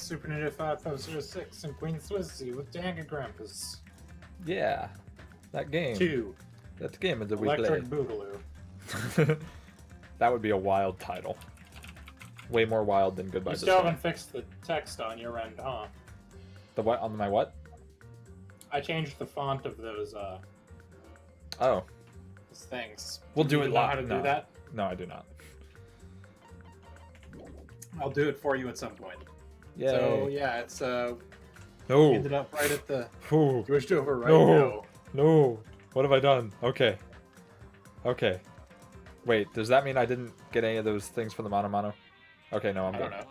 Super Nintendo 5006, and Queen Swissy with Danganronpas. Yeah, that game. 2. That game that we Electric played. Boogaloo. That would be a wild title. Way more wild than Goodbye You to still Sky. haven't fixed the text on your end, huh? The what on my what? I changed the font of those Oh, things. we'll do you it know live. how to No. do that? No, I do not. I'll do it for you at some point. Yay. So yeah, it's No. ended up right at the Ooh. switched over right No. now. No. What have I done? Okay. Okay. Wait, does that mean I didn't get any of those things from the Mono Mono? Okay, no, I'm I good. don't know.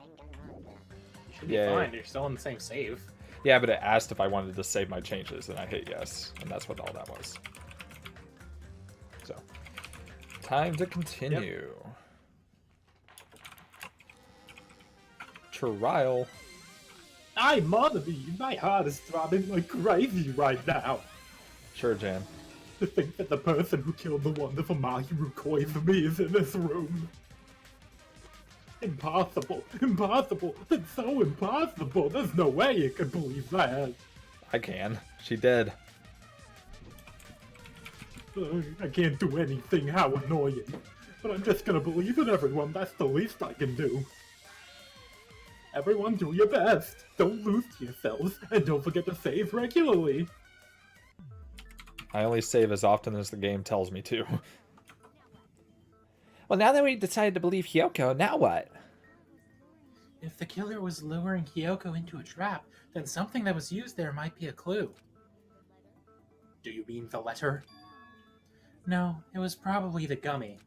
You should be Yay. fine. You're still in the same save. Yeah, but it asked if I wanted to save my changes, and I hit yes, and that's what all that was. So, time to continue. Trial. I mother me, my heart is throbbing like crazy right now. Sure, Jan. To think that the person who killed the wonderful Mahiru Koi for me is in this room. Impossible. Impossible. It's so impossible. There's no way you could believe that. I can. She did. I can't do anything. How annoying. But I'm just gonna believe in everyone. That's the least I can do. Everyone do your best. Don't lose to yourselves. And don't forget to save regularly. I only save as often as the game tells me to. Well, now that we decided to believe Hyoko, now what? If the killer was luring Hyoko into a trap, then something that was used there might be a clue. Do you mean the letter? No, it was probably the gummy.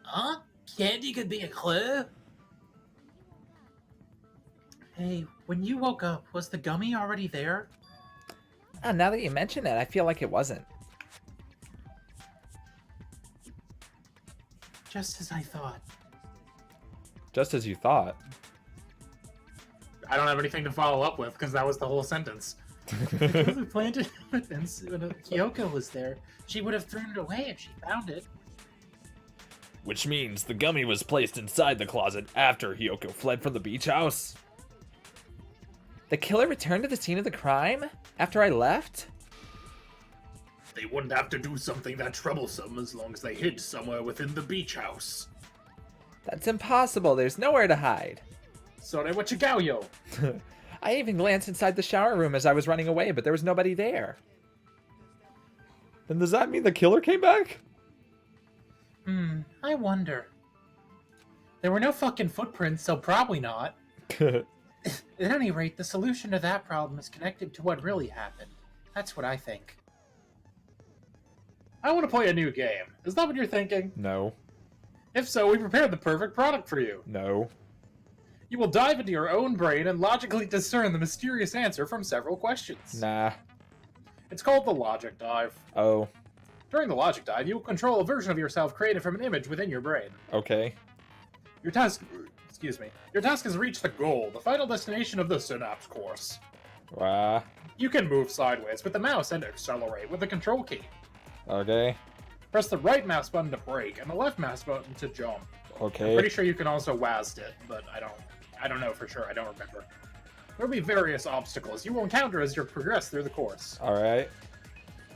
Huh? Candy could be a clue? Hey, when you woke up, was the gummy already there? Oh, now that you mention it, I feel like it wasn't. Just as I thought. Just as you thought. I don't have anything to follow up with, because that was the whole sentence. If we planted evidence when Kyoko was there, she would have thrown it away if she found it. Which means the gummy was placed inside the closet after Hyoko fled from the beach house. The killer returned to the scene of the crime after I left? They wouldn't have to do something that troublesome as long as they hid somewhere within the beach house. That's impossible. There's nowhere to hide. Sore wachigayo. I even glanced inside the shower room as I was running away, but there was nobody there. Then does that mean the killer came back? I wonder. There were no fucking footprints, so probably not. At any rate, the solution to that problem is connected to what really happened. That's what I think. I want to play a new game. Is that what you're thinking? No. If so, we prepared the perfect product for you. No. You will dive into your own brain and logically discern the mysterious answer from several questions. Nah. It's called the Logic Dive. Oh. During the Logic Dive, you will control a version of yourself created from an image within your brain. Okay. Your task is to reach the goal, the final destination of the Synapse course. You can move sideways with the mouse and accelerate with the control key. Okay. Press the right mouse button to brake and the left mouse button to jump. I'm Okay. pretty sure you can also WASD it, but I don't know for sure. I don't remember. There will be various obstacles you will encounter as you progress through the course. Alright.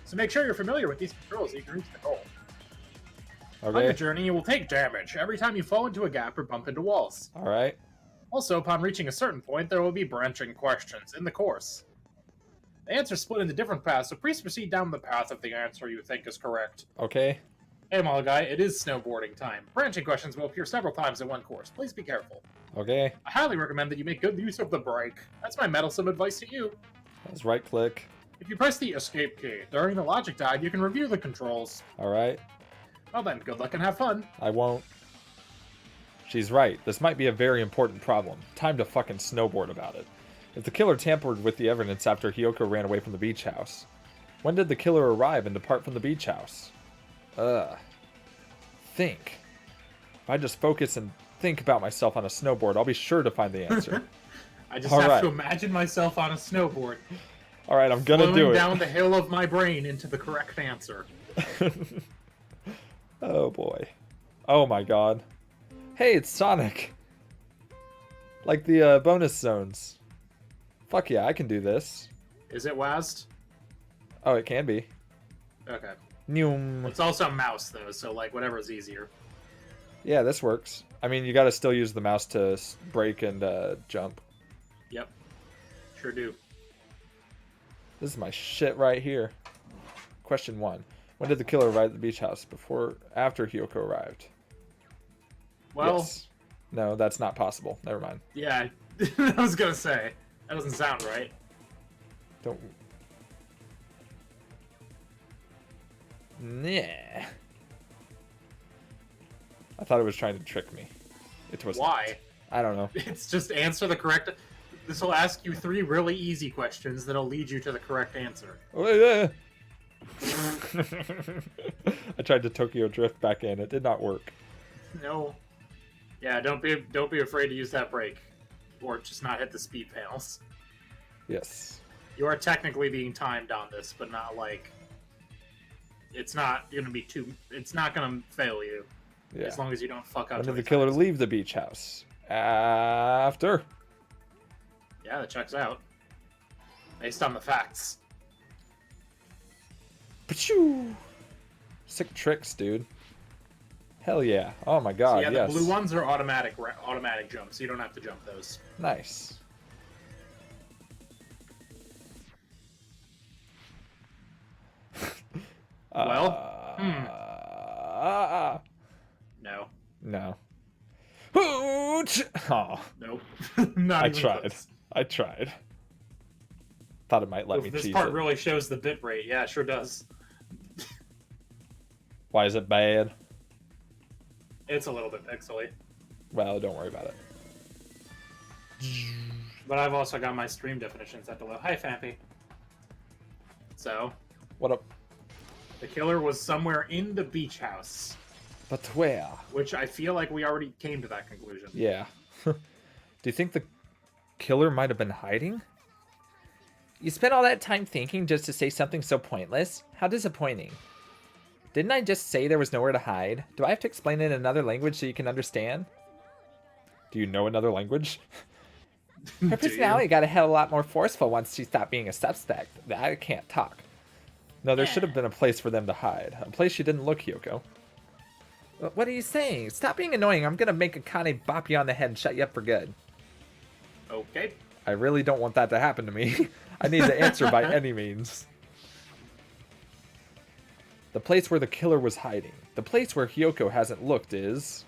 So make sure you're familiar with these controls so you can reach the goal. On the Okay. journey, you will take damage every time you fall into a gap or bump into walls. Alright. Also, upon reaching a certain point, there will be branching questions in the course. The answers split into different paths, so please proceed down the path of the answer you think is correct. Okay. Hey, Malagai, it is snowboarding time. Branching questions will appear several times in one course. Please be careful. Okay. I highly recommend that you make good use of the brake. That's my meddlesome advice to you. Let's right click. If you press the escape key during the logic dive, you can review the controls. Alright. Well then, good luck and have fun. I won't. She's right. This might be a very important problem. Time to fucking snowboard about it. If the killer tampered with the evidence after Hyoko ran away from the beach house, when did the killer arrive and depart from the beach house? Think. If I just focus and think about myself on a snowboard, I'll be sure to find the answer. I just All have right. to imagine myself on a snowboard, Alright, I'm gonna flowing do it. down the hill of my brain into the correct answer. Oh boy. Oh my god. Hey, it's Sonic. Like the bonus zones. Fuck yeah, I can do this. Is it WASD? Oh, it can be. Okay. Noom. It's also mouse, though, so, like, whatever's easier. Yeah, this works. I mean, you gotta still use the mouse to break and jump. Yep. Sure do. This is my shit right here. Question 1. When did the killer arrive at the beach house? Before, after Hyoko arrived? Well, Yes. No, that's not possible. Never mind. yeah, I was gonna say. That doesn't sound right. Don't. Nah. I thought it was trying to trick me. It was. Why? I don't know. It's just answer the correct... This will ask you 3 really easy questions that'll lead you to the correct answer. Oh, yeah. I tried to Tokyo Drift back in. It did not work. No. Yeah, don't be afraid to use that brake. Or just not hit the speed panels. Yes. You are technically being timed on this, but not like... It's not gonna be too... It's not gonna fail you. Yeah. As long as you don't fuck up. When too did the many killer times. leave the beach house? After. Yeah, that checks out. Based on the facts. Pachoo! Sick tricks, dude. Hell yeah. Oh my god, So yeah, yes. the blue ones are automatic jumps. You don't have to jump those. Nice. Well, No. No. Hooch! Oh, Nope. Not I even tried. close. I tried. Thought it might let me This cheese part it. really shows the bit rate. Yeah, it sure does. Why is it bad? It's a little bit pixely. Well, don't worry about it. But I've also got my stream definition set to low. Hi, Fampy. So, What up? the killer was somewhere in the beach house, But where? which I feel like we already came to that conclusion. Yeah. Do you think the killer might have been hiding? You spent all that time thinking just to say something so pointless? How disappointing. Didn't I just say there was nowhere to hide? Do I have to explain it in another language so you can understand? Do you know another language? Her personality got a hell of a lot more forceful once she stopped being a suspect. I can't talk. No, there should have been a place for them to hide. A place you didn't look, Hyoko. What are you saying? Stop being annoying. I'm gonna make Akane bop you on the head and shut you up for good. Okay. I really don't want that to happen to me. I need the answer by any means. The place where the killer was hiding. The place where Hyoko hasn't looked is...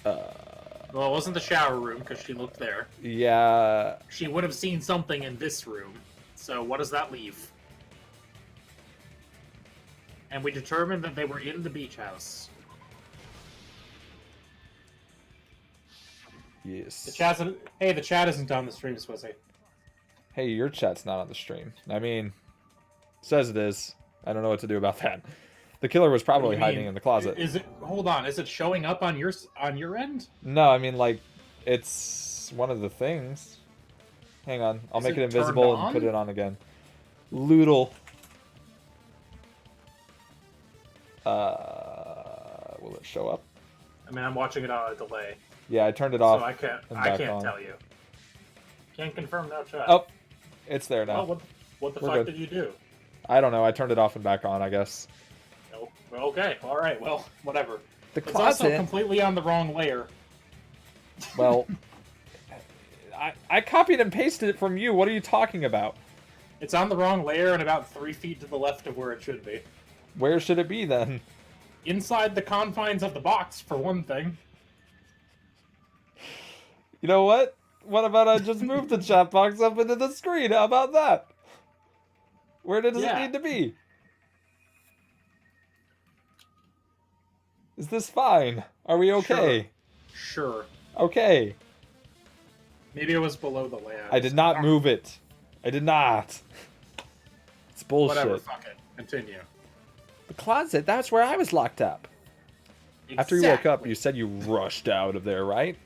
Well, it wasn't the shower room because she looked there. Yeah... She would have seen something in this room. So what does that leave? And we determined that they were in the beach house. Yes. The chat isn't on the stream, Swizzy. Hey, your chat's not on the stream. I mean, says it is. I don't know what to do about that. The killer was probably What do you hiding mean? in the closet. Is it? Hold on. Is it showing up on your end? No, I mean, like, it's one of the things. Hang on. I'll Is make it it invisible turned and put on? it on again. Loodle. Will it show up? I mean, I'm watching it on a delay, Yeah, I turned it off. so I can't. and I back can't on. tell you. Can't confirm no chat. Oh, it's there Oh, now. what the We're fuck good. did you do? I don't know. I turned it off and back on, I guess. No. Okay. All right. Well, whatever. The It's also closet. completely on the wrong layer. Well, I copied and pasted it from you. What are you talking about? It's on the wrong layer and about 3 feet to the left of where it should be. Where should it be then? Inside the confines of the box, for one thing. You know what? What about I just move the chat box up into the screen? How about that? Where does Yeah. it need to be? Is this fine? Are we okay? Sure. Okay. Maybe it was below the layout. I did not move it. I did not. It's bullshit. Whatever, fuck it. Continue. The closet. That's where I was locked up. After you woke up, Exactly. you said you rushed out of there, right?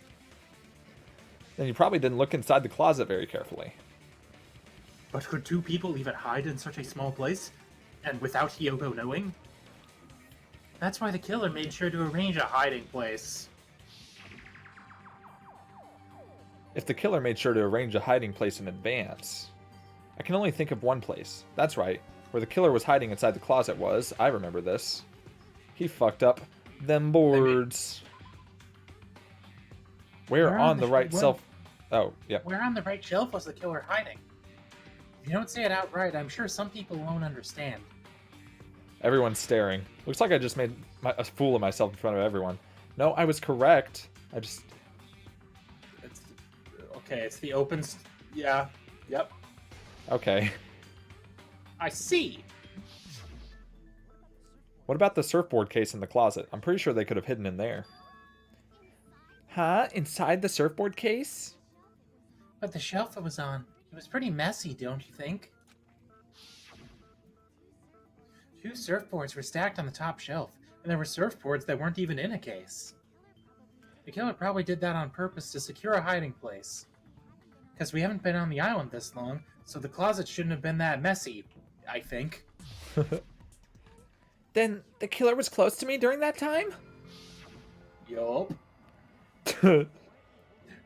Then you probably didn't look inside the closet very carefully. But could 2 people even hide in such a small place? And without Hyoko knowing? That's why the killer made sure to arrange a hiding place. If the killer made sure to arrange a hiding place in advance. I can only think of one place. That's right. Where the killer was hiding inside the closet was. I remember this. He fucked up them boards. Where on the right shelf? Oh, yeah. Where on the right shelf was the killer hiding? If you don't say it outright, I'm sure some people won't understand. Everyone's staring. Looks like I just made a fool of myself in front of everyone. No, I was correct. It's okay. It's the open. Yeah. Yep. Okay. I see. What about the surfboard case in the closet? I'm pretty sure they could have hidden in there. Huh? Inside the surfboard case? But the shelf it was on, it was pretty messy, don't you think? 2 surfboards were stacked on the top shelf, and there were surfboards that weren't even in a case. The killer probably did that on purpose to secure a hiding place. Because we haven't been on the island this long, so the closet shouldn't have been that messy, I think. Then the killer was close to me during that time? Yup.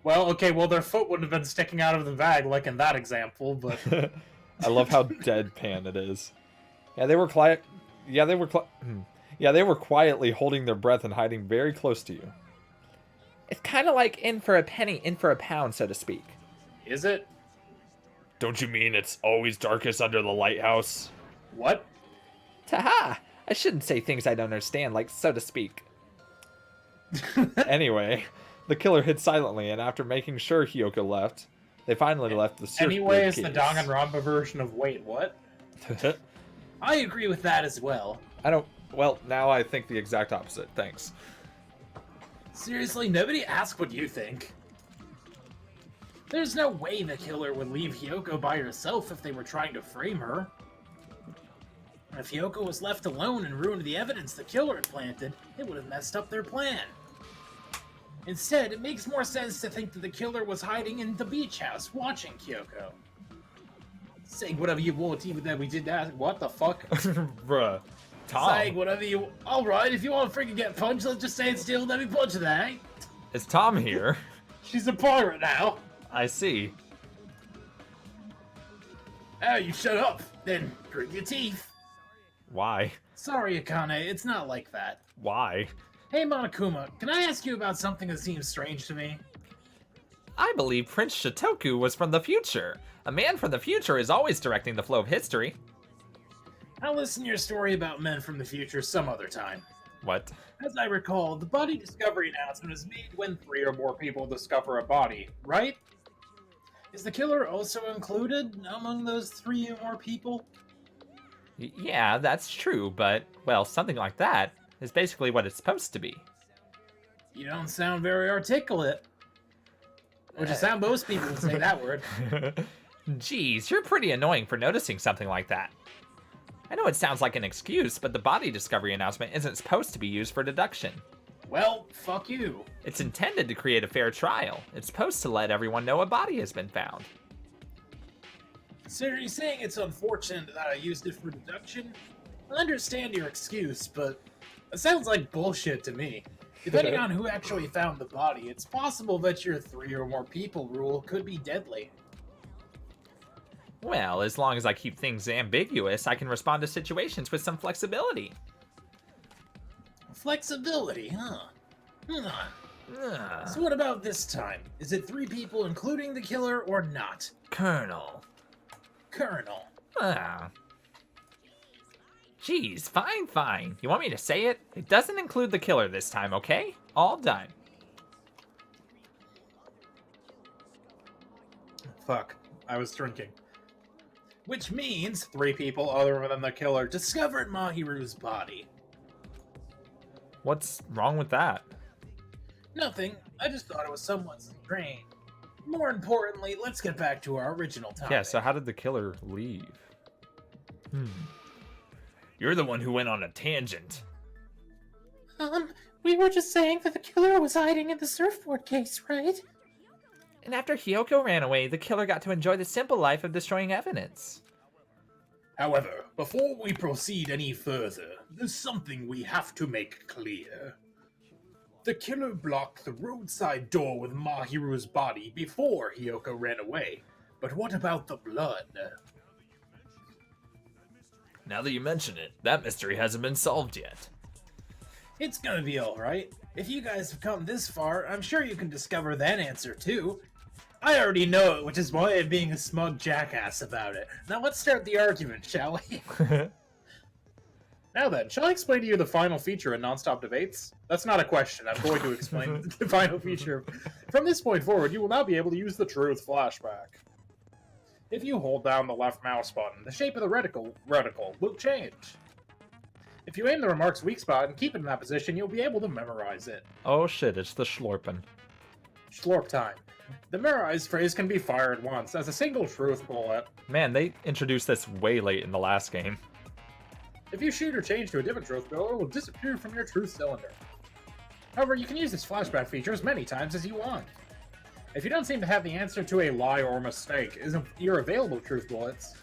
Well, okay, well, their foot wouldn't have been sticking out of the bag like in that example, but... I love how deadpan it is. Yeah, they were they were quietly holding their breath and hiding very close to you. It's kind of like in for a penny, in for a pound, so to speak. Is it? Don't you mean it's always darkest under the lighthouse? What? Ta-ha! I shouldn't say things I don't understand, like so to speak. Anyway, the killer hid silently, and after making sure Hiyoko left, they finally left the surfboard Anyway, it's case. the Danganronpa version of wait, what? I agree with that as well. Well, now I think the exact opposite. Thanks. Seriously, nobody asked what you think. There's no way the killer would leave Hiyoko by herself if they were trying to frame her. If Hiyoko was left alone and ruined the evidence the killer had planted, it would have messed up their plan. Instead, it makes more sense to think that the killer was hiding in the beach house, watching Hiyoko. Saying whatever you want, even though we did that. What the fuck? Bruh. Tom. Saying whatever you... Alright, if you want to freaking get punched, let's just stand still and let me punch you there, eh? It's Tom here. She's a pirate now. I see. Oh, you shut up. Then grit your teeth. Why? Sorry, Akane, it's not like that. Why? Hey, Monokuma, can I ask you about something that seems strange to me? I believe Prince Shitoku was from the future. A man from the future is always directing the flow of history. I'll listen to your story about men from the future some other time. What? As I recall, the body discovery announcement is made when 3 or more people discover a body, right? Is the killer also included among those 3 or more people? Yeah, that's true, but, well, something like that is basically what it's supposed to be. You don't sound very articulate. Which is how most people would say that word. Geez, you're pretty annoying for noticing something like that. I know it sounds like an excuse, but the body discovery announcement isn't supposed to be used for deduction. Well, fuck you. It's intended to create a fair trial. It's supposed to let everyone know a body has been found. So you're saying it's unfortunate that I used it for deduction? I understand your excuse, but it sounds like bullshit to me. Depending on who actually found the body, it's possible that your 3 or more people rule could be deadly. Well, as long as I keep things ambiguous, I can respond to situations with some flexibility. Flexibility, huh? Ugh. So what about this time? Is it 3 people including the killer or not? Colonel. Colonel. Ah. Geez, fine. You want me to say it? It doesn't include the killer this time, okay? All done. Fuck. I was drinking. Which means 3 people other than the killer discovered Mahiru's body. What's wrong with that? Nothing. I just thought it was somewhat strange. More importantly, let's get back to our original topic. Yeah, so how did the killer leave? You're the one who went on a tangent. We were just saying that the killer was hiding in the surfboard case, right? And after Hiyoko ran away, the killer got to enjoy the simple life of destroying evidence. However, before we proceed any further, there's something we have to make clear. The killer blocked the roadside door with Mahiru's body before Hiyoko ran away. But what about the blood? Now that you mention it, that mystery hasn't been solved yet. It's gonna be alright. If you guys have come this far, I'm sure you can discover that answer too. I already know it, which is why I'm being a smug jackass about it. Now let's start the argument, shall we? Now then, shall I explain to you the final feature in Nonstop Debates? That's not a question. I'm going to explain the final feature. From this point forward, you will now be able to use the truth flashback. If you hold down the left mouse button, the shape of the reticle will change. If you aim the remark's weak spot and keep it in that position, you'll be able to memorize it. Oh shit, it's the Schlorpen. Schlorp time. The memorized phrase can be fired once as a single truth bullet. Man, they introduced this way late in the last game. If you shoot or change to a different truth bullet, it will disappear from your truth cylinder. However, you can use this flashback feature as many times as you want. If you don't seem to have the answer to a lie or mistake in your available truth bullets,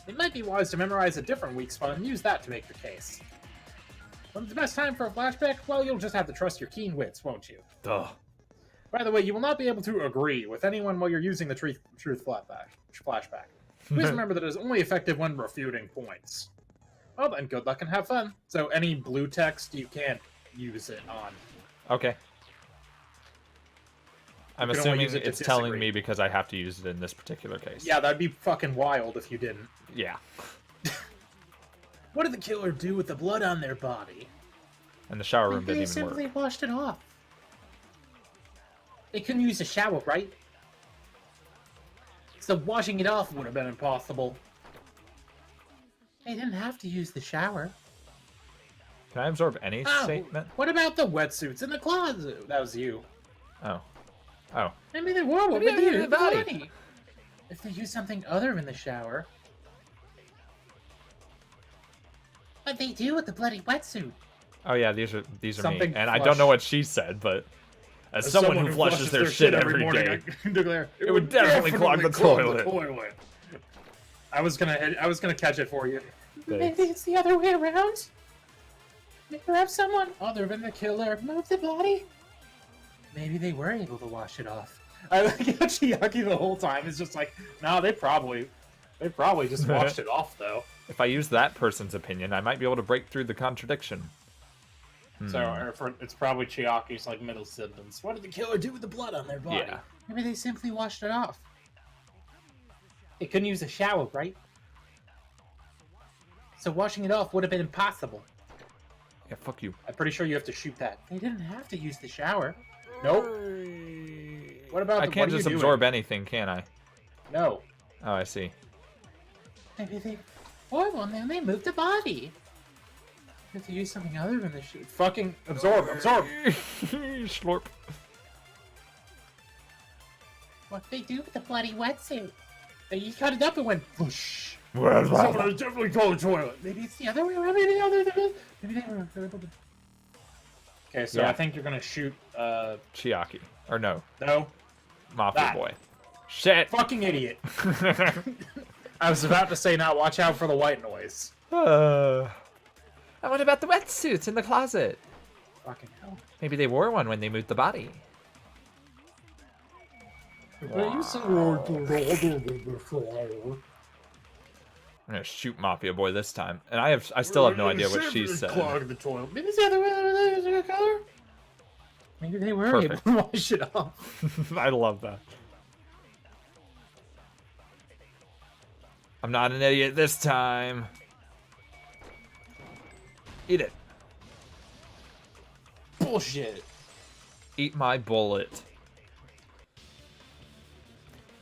it might be wise to memorize a different weak spot and use that to make the case. When's the best time for a flashback? Well, you'll just have to trust your keen wits, won't you? Duh. By the way, you will not be able to agree with anyone while you're using the truth flashback. Please remember that it is only effective when refuting points. Well then, good luck and have fun. So any blue text, you can't use it on. Okay. I'm You can only assuming use it to it's telling disagree. me because I have to use it in this particular case. Yeah, that'd be fucking wild if you didn't. Yeah. What did the killer do with the blood on their body? And the shower room Maybe didn't they even simply work. washed it off. They couldn't use a shower, right? So washing it off would have been impossible. They didn't have to use the shower. Can I absorb any Oh, statement? what about the wetsuits in the closet? That was you. Oh. Oh. Maybe they were what Maybe they they did used in the the body. body. If they use something other than the shower. What they do with the bloody wetsuit? Oh yeah, these are me. Something And I flush. don't know what she said, but as someone who flushes their shit every morning, day, I can declare it would definitely clog the toilet. I was gonna catch it for you. Thanks. Maybe it's the other way around. Maybe perhaps someone other than the killer moved the body. Maybe they were able to wash it off. I like how Chiaki the whole time is just like, no, they probably just washed it off though. If I use that person's opinion, I might be able to break through the contradiction. So it's probably Chiaki's like middle sentence. What did the killer do with the blood on their body? Yeah. Maybe they simply washed it off. They couldn't use a shower, right? So washing it off would have been impossible. Yeah, fuck you. I'm pretty sure you have to shoot that. They didn't have to use the shower. Nope. What about I can't just absorb anything, can I? No. Oh, I see. Maybe they or one then they moved the body. You have to use something other than the shoot. Fucking absorb. Slurp. What they do with the bloody wetsuit? They cut it up and went whoosh. Well, Someone was definitely told the toilet. Maybe it's the other way around. Maybe the other than it. Maybe they were able to. Okay, so Yeah. I think you're gonna shoot. Chiaki. Or no, No, Mafia That. Boy. Shit. fucking idiot. I was about to say, now watch out for the white noise. Uh, And what about the wetsuits in the closet? Fucking hell. Maybe they wore one when they moved the body. I'm gonna shoot Mafia Boy this time, and I still have no idea what she said. Clog the toilet. Maybe it's the other way around. Color. Maybe they were able Perfect. to wash it off. I love that. I'm not an idiot this time. Eat it. Bullshit. Eat my bullet.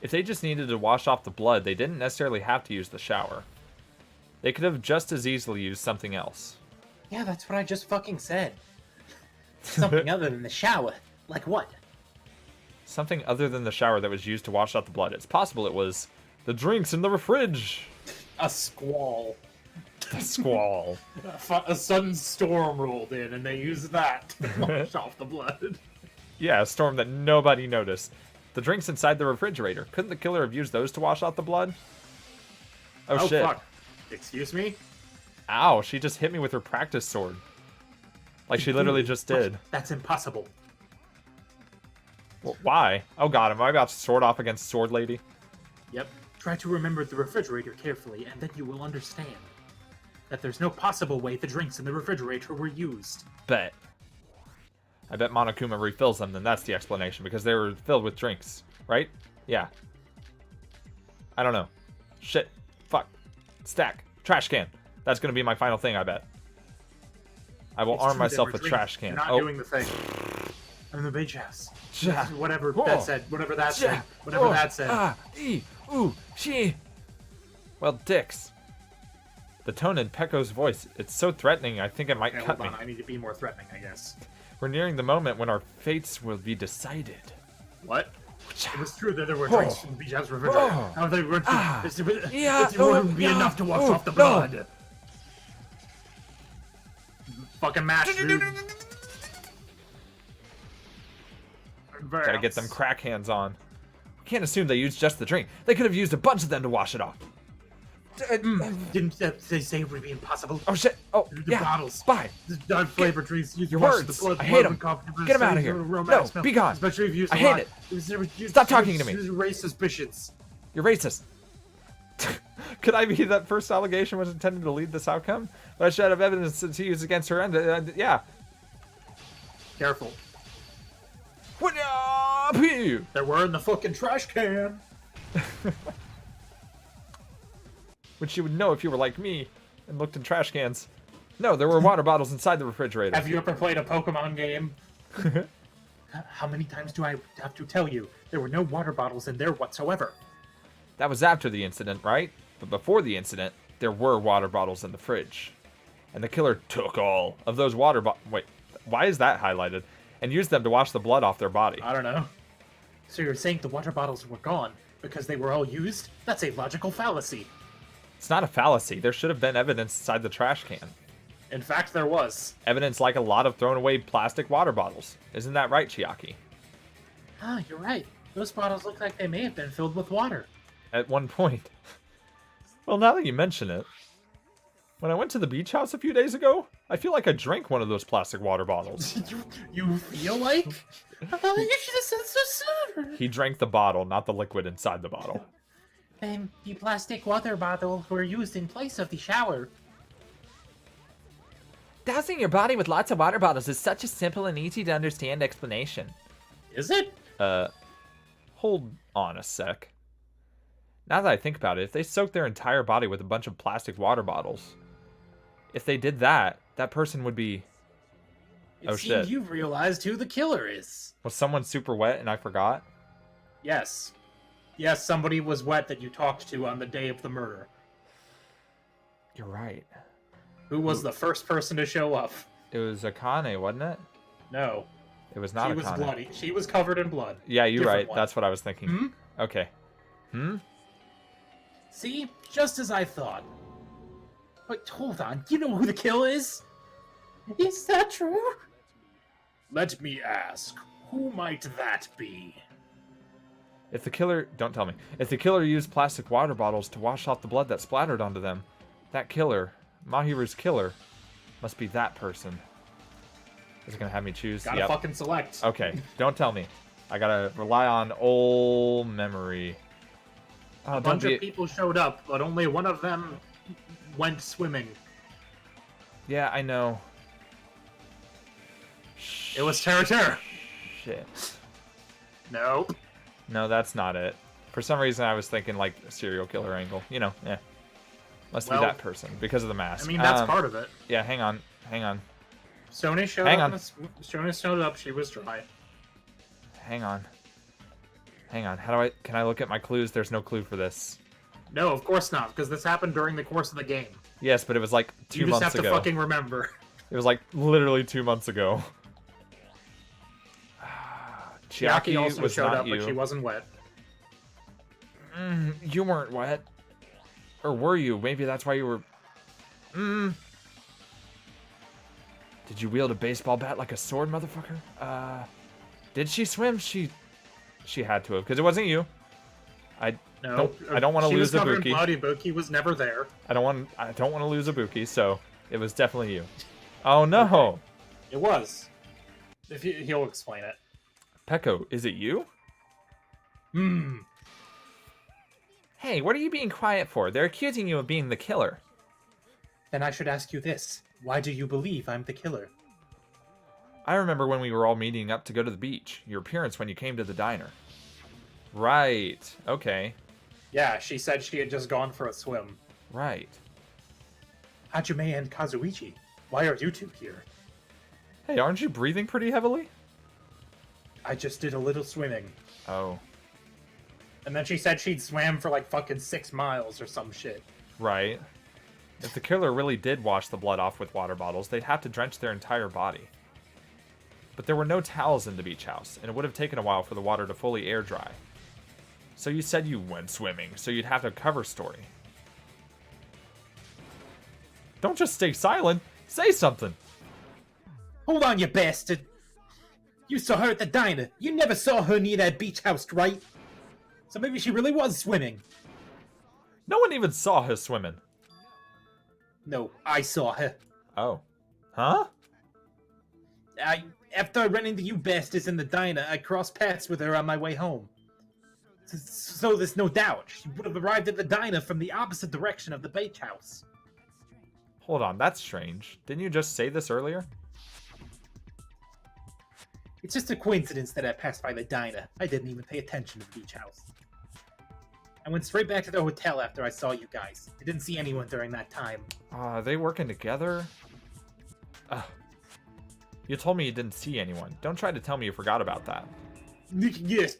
If they just needed to wash off the blood, they didn't necessarily have to use the shower. They could have just as easily used something else. Yeah, that's what I just fucking said. Something other than the shower. Like what? Something other than the shower that was used to wash out the blood. It's possible it was the drinks in the fridge. A squall. The squall. A sudden storm rolled in, and they used that to wash off the blood. Yeah, a storm that nobody noticed. The drinks inside the refrigerator. Couldn't the killer have used those to wash out the blood? Oh, shit. Fuck. Excuse me? Ow, she just hit me with her practice sword. Like she literally just did. That's impossible. Well, why? Oh god, am I about to sword off against Sword Lady? Yep. Try to remember the refrigerator carefully, and then you will understand that there's no possible way the drinks in the refrigerator were used. Bet. I bet Monokuma refills them, then that's the explanation, because they were filled with drinks, right? Yeah. I don't know. Shit. Fuck. Stack. Trash can. That's gonna be my final thing, I bet. I will It's arm true, myself they were with trash can. You're not doing the thing. I'm in the beach house. Ja. Whatever Oh. that said. Whatever that Ja. said. Whatever Oh. that said. Ah. E. Ooh. She. Well, dicks. The tone in Pecco's voice, it's so threatening, I think it might Okay, cut hold me. on. I need to be more threatening, I guess. We're nearing the moment when our fates will be decided. What? It was true that there were Oh. drinks from the beach house refrigerator. Oh. How they were Ah. yeah, it Oh, wouldn't be yeah. enough to wash Oh, off the no. blood. Fucking mash, dude. Gotta get them crack hands on. We can't assume they used just the drink. They could have used a bunch of them to wash it off. Didn't they say it would be impossible? Oh shit! Oh The yeah. bottles. Bye. The non-flavored drinks used Your to wash words. the blood. I hate 'em. Get Get 'em outta here. No, be gone. Especially if you use I a hate lot. it. Was Stop talking to me. Raise suspicions. You're racist. Could I be that first allegation was intended to lead this outcome? But I should have evidence to use against her. And yeah. Careful. What up you? There were in the fucking trash can. Which you would know if you were like me and looked in trash cans. No, there were water bottles inside the refrigerator. Have you ever played a Pokemon game? How many times do I have to tell you? There were no water bottles in there whatsoever. That was after the incident, right? But before the incident, there were water bottles in the fridge. And the killer took all of those water bottles. Wait, why is that highlighted? And used them to wash the blood off their body. I don't know. So you're saying the water bottles were gone because they were all used? That's a logical fallacy. It's not a fallacy. There should have been evidence inside the trash can. In fact, there was. Evidence like a lot of thrown away plastic water bottles. Isn't that right, Chiaki? Ah, you're right. Those bottles look like they may have been filled with water. At one point. Well, now that you mention it, when I went to the beach house a few days ago, I feel like I drank one of those plastic water bottles. You feel like? I thought you should have said so sooner. He drank the bottle, not the liquid inside the bottle. Then the plastic water bottles were used in place of the shower. Dousing your body with lots of water bottles is such a simple and easy to understand explanation. Is it? Hold on a sec. Now that I think about it, if they soaked their entire body with a bunch of plastic water bottles, if they did that, that person would be... It Oh, seems shit. you've realized who the killer is. Was someone super wet and I forgot? Yes. Yes, somebody was wet that you talked to on the day of the murder. You're right. Who was the first person to show up? It was Akane, wasn't it? No. It was not She was Akane. bloody. She was covered in blood. Yeah, you're Different right. one. That's what I was thinking. Hmm? Okay. Hmm? See? Just as I thought. Wait, hold on. You know who the killer is? Is that true? Let me ask. Who might that be? If the killer... Don't tell me. If the killer used plastic water bottles to wash off the blood that splattered onto them, that killer, Mahiru's killer, must be that person. Is it going to have me choose? Gotta fucking select. Okay, don't tell me. I gotta rely on old memory. Oh, A bunch of people showed up, but only one of them went swimming. Yeah, I know. It was Terra. Shit. Nope. No, that's not it. For some reason, I was thinking like a serial killer angle. You know, yeah. Must Well, be that person because of the mask. I mean, that's part of it. Yeah, hang on. Sony showed Hang up. on. Sony showed up. She was dry. Hang on. Can I look at my clues? There's no clue for this. No, of course not, because this happened during the course of the game. Yes, but it was like 2 You just months have to ago. fucking remember. It was like literally 2 months ago. Chiaki also was showed not up, you. but she wasn't wet. You weren't wet. Or were you? Maybe that's why you were... Did you wield a baseball bat like a sword, motherfucker? Did she swim? She had to have, because it wasn't you. I No, don't want to she lose was covered Ibuki. in blood. Ibuki was never there. I don't want to lose Ibuki, so it was definitely you. Oh no! It was. He'll explain it. Peko, is it you? Hey, what are you being quiet for? They're accusing you of being the killer. Then I should ask you this. Why do you believe I'm the killer? I remember when we were all meeting up to go to the beach. Your appearance when you came to the diner. Right. Okay. Yeah, she said she had just gone for a swim. Right. Hajime and Kazuichi, why are you two here? Hey, aren't you breathing pretty heavily? I just did a little swimming. Oh. And then she said she'd swam for like fucking 6 miles or some shit. Right. If the killer really did wash the blood off with water bottles, they'd have to drench their entire body. But there were no towels in the beach house, and it would have taken a while for the water to fully air dry. So you said you went swimming, so you'd have a cover story. Don't just stay silent. Say something. Hold on, you bastard! You saw her at the diner. You never saw her near that beach house, right? So maybe she really was swimming. No one even saw her swimming. No, I saw her. Oh. Huh? After I ran into you bastards in the diner, I crossed paths with her on my way home. So there's no doubt, she would have arrived at the diner from the opposite direction of the beach house. Hold on, that's strange. Didn't you just say this earlier? It's just a coincidence that I passed by the diner. I didn't even pay attention to the beach house. I went straight back to the hotel after I saw you guys. I didn't see anyone during that time. Are they working together? You told me you didn't see anyone. Don't try to tell me you forgot about that. Yes.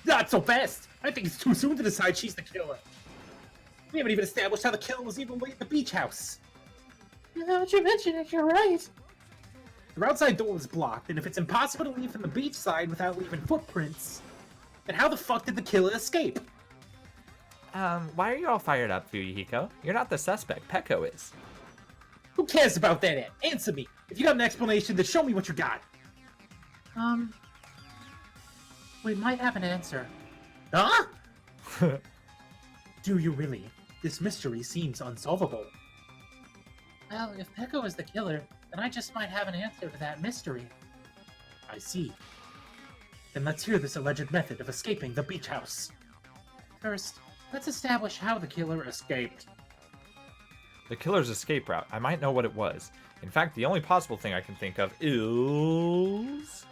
Not so fast. I think it's too soon to decide she's the killer. We haven't even established how the killer was even at the beach house. Now that you mention it, you're right. The outside door was blocked, and if it's impossible to leave from the beach side without leaving footprints, then how the fuck did the killer escape? Why are you all fired up, Fuyuhiko? You're not the suspect. Peko is. Who cares about that? Answer me. If you got an explanation, then show me what you got. We might have an answer. Huh? Do you really? This mystery seems unsolvable. Well, if Peko is the killer, then I just might have an answer to that mystery. I see. Then let's hear this alleged method of escaping the beach house. First, let's establish how the killer escaped. The killer's escape route. I might know what it was. In fact, the only possible thing I can think of is...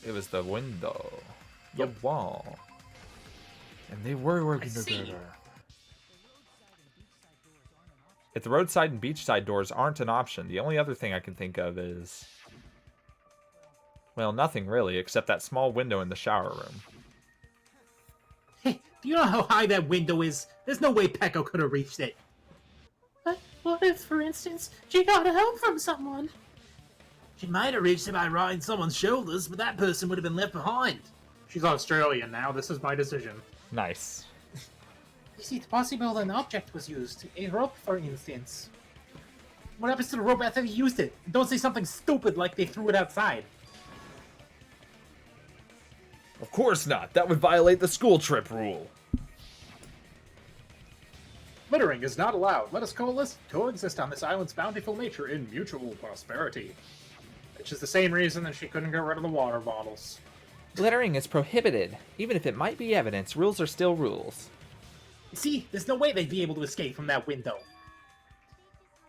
It was the window. The wall. And they were working together. If the roadside and beachside doors aren't an option, the only other thing I can think of is... Well, nothing really, except that small window in the shower room. Hey, do you know how high that window is? There's no way Peko could have reached it. But what if, for instance, she got help from someone? She might have reached it by riding someone's shoulders, but that person would have been left behind. She's Australian now. This is my decision. Nice. Is it possible an object was used? A rope, for instance. What happens to the rope after they used it? Don't say something stupid like they threw it outside. Of course not. That would violate the school trip rule. Littering is not allowed. Let us coexist on this island's bountiful nature in mutual prosperity. Which is the same reason that she couldn't get rid of the water bottles. Littering is prohibited. Even if it might be evidence, rules are still rules. See, there's no way they'd be able to escape from that window.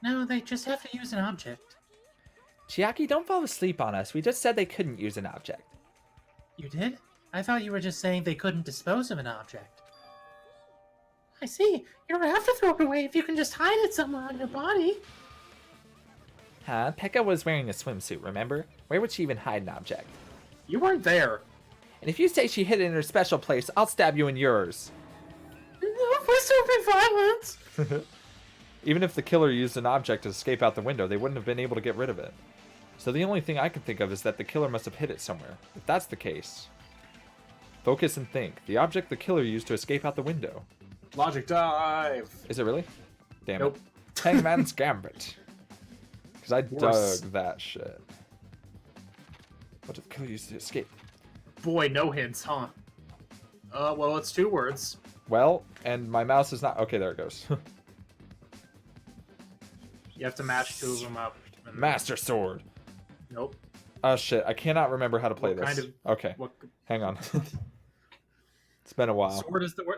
No, they just have to use an object. Chiaki, don't fall asleep on us. We just said they couldn't use an object. You did? I thought you were just saying they couldn't dispose of an object. I see. You don't have to throw it away if you can just hide it somewhere on your body. Huh? Pekka was wearing a swimsuit, remember? Where would she even hide an object? You weren't there. And if you say she hid it in her special place, I'll stab you in yours. No, please don't be violent. Even if the killer used an object to escape out the window, they wouldn't have been able to get rid of it. So the only thing I can think of is that the killer must have hid it somewhere. If that's the case... Focus and think. The object the killer used to escape out the window. Logic dive. Is it really? Damn Nope. it. Hangman's Gambit. Because I Worse. dug that shit. What did the killer use to escape? Boy, no hints, huh? Well, it's 2 words. Well, and my mouse is not... Okay, there it goes. You have to match two of them up. Master Sword. Nope. Oh shit, I cannot remember how to play What this. kind of- Okay, What? hang on. It's been a while.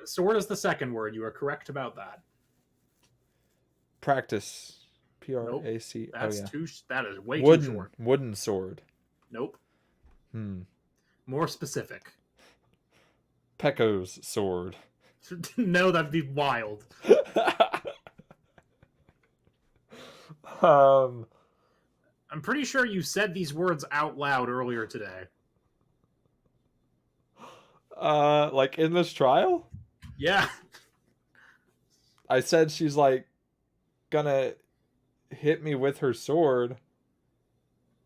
Sword is the second word. You are correct about that. Practice. P-R-A-C. That's oh, yeah. too. That is way too Wooden. short. Wooden sword. Nope. Hmm. More specific. Pecco's sword. No, that'd be wild. um. I'm pretty sure you said these words out loud earlier today. Like in this trial? Yeah. I said she's like gonna hit me with her sword.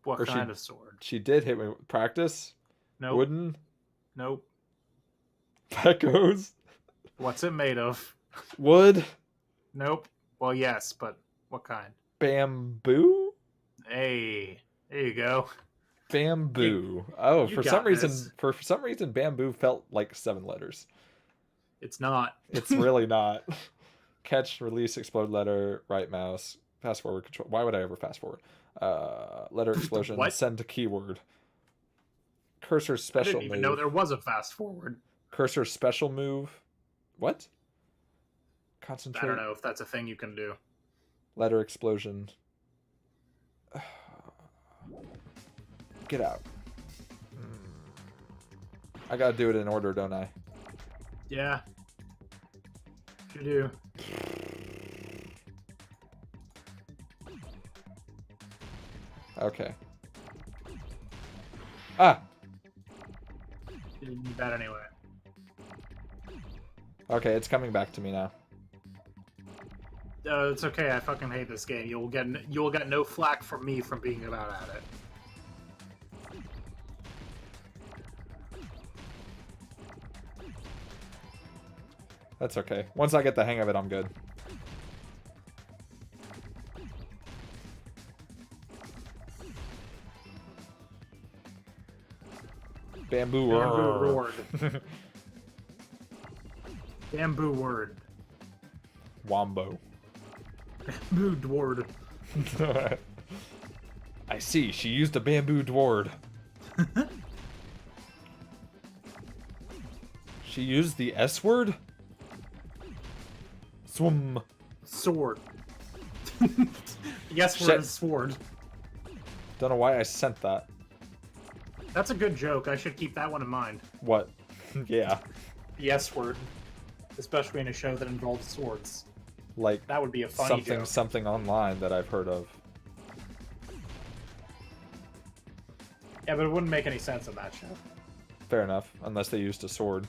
What Or kind of sword? She did hit me. Practice? Nope. Wooden? Nope. Pecco's? What's it made of? Wood? Nope. Well, yes, but what kind? Bamboo? Hey, there you go. Bamboo. you For got some reason, this. for some reason, bamboo felt like 7 letters. It's not. It's really not. Catch, release, explode letter, right mouse, fast forward control. Why would I ever fast forward? Letter explosion, What? send to keyword. Cursor I special didn't even move. know there was a fast forward. Cursor special move. What? I Concentrate. don't know if that's a thing you can do. Letter explosion. Get out. I gotta do it in order, don't I? Yeah. You do. Okay. Ah! You didn't need that anyway. Okay, it's coming back to me now. It's okay. I fucking hate this game. You'll get no flack from me from being about at it. That's okay. Once I get the hang of it, I'm good. Bamboo. Bamboo word. Bamboo word. Wombo. Bamboo dward. I see. She used a bamboo dward. She used the S word? Swim. Sword. Yes, Shit. word is sword. Don't know why I sent that. That's a good joke. I should keep that one in mind. What? Yeah. The S word. Especially in a show that involves swords. Like That would be a funny something joke. something online that I've heard of. Yeah, but it wouldn't make any sense in that show. Fair enough. Unless they used a sword.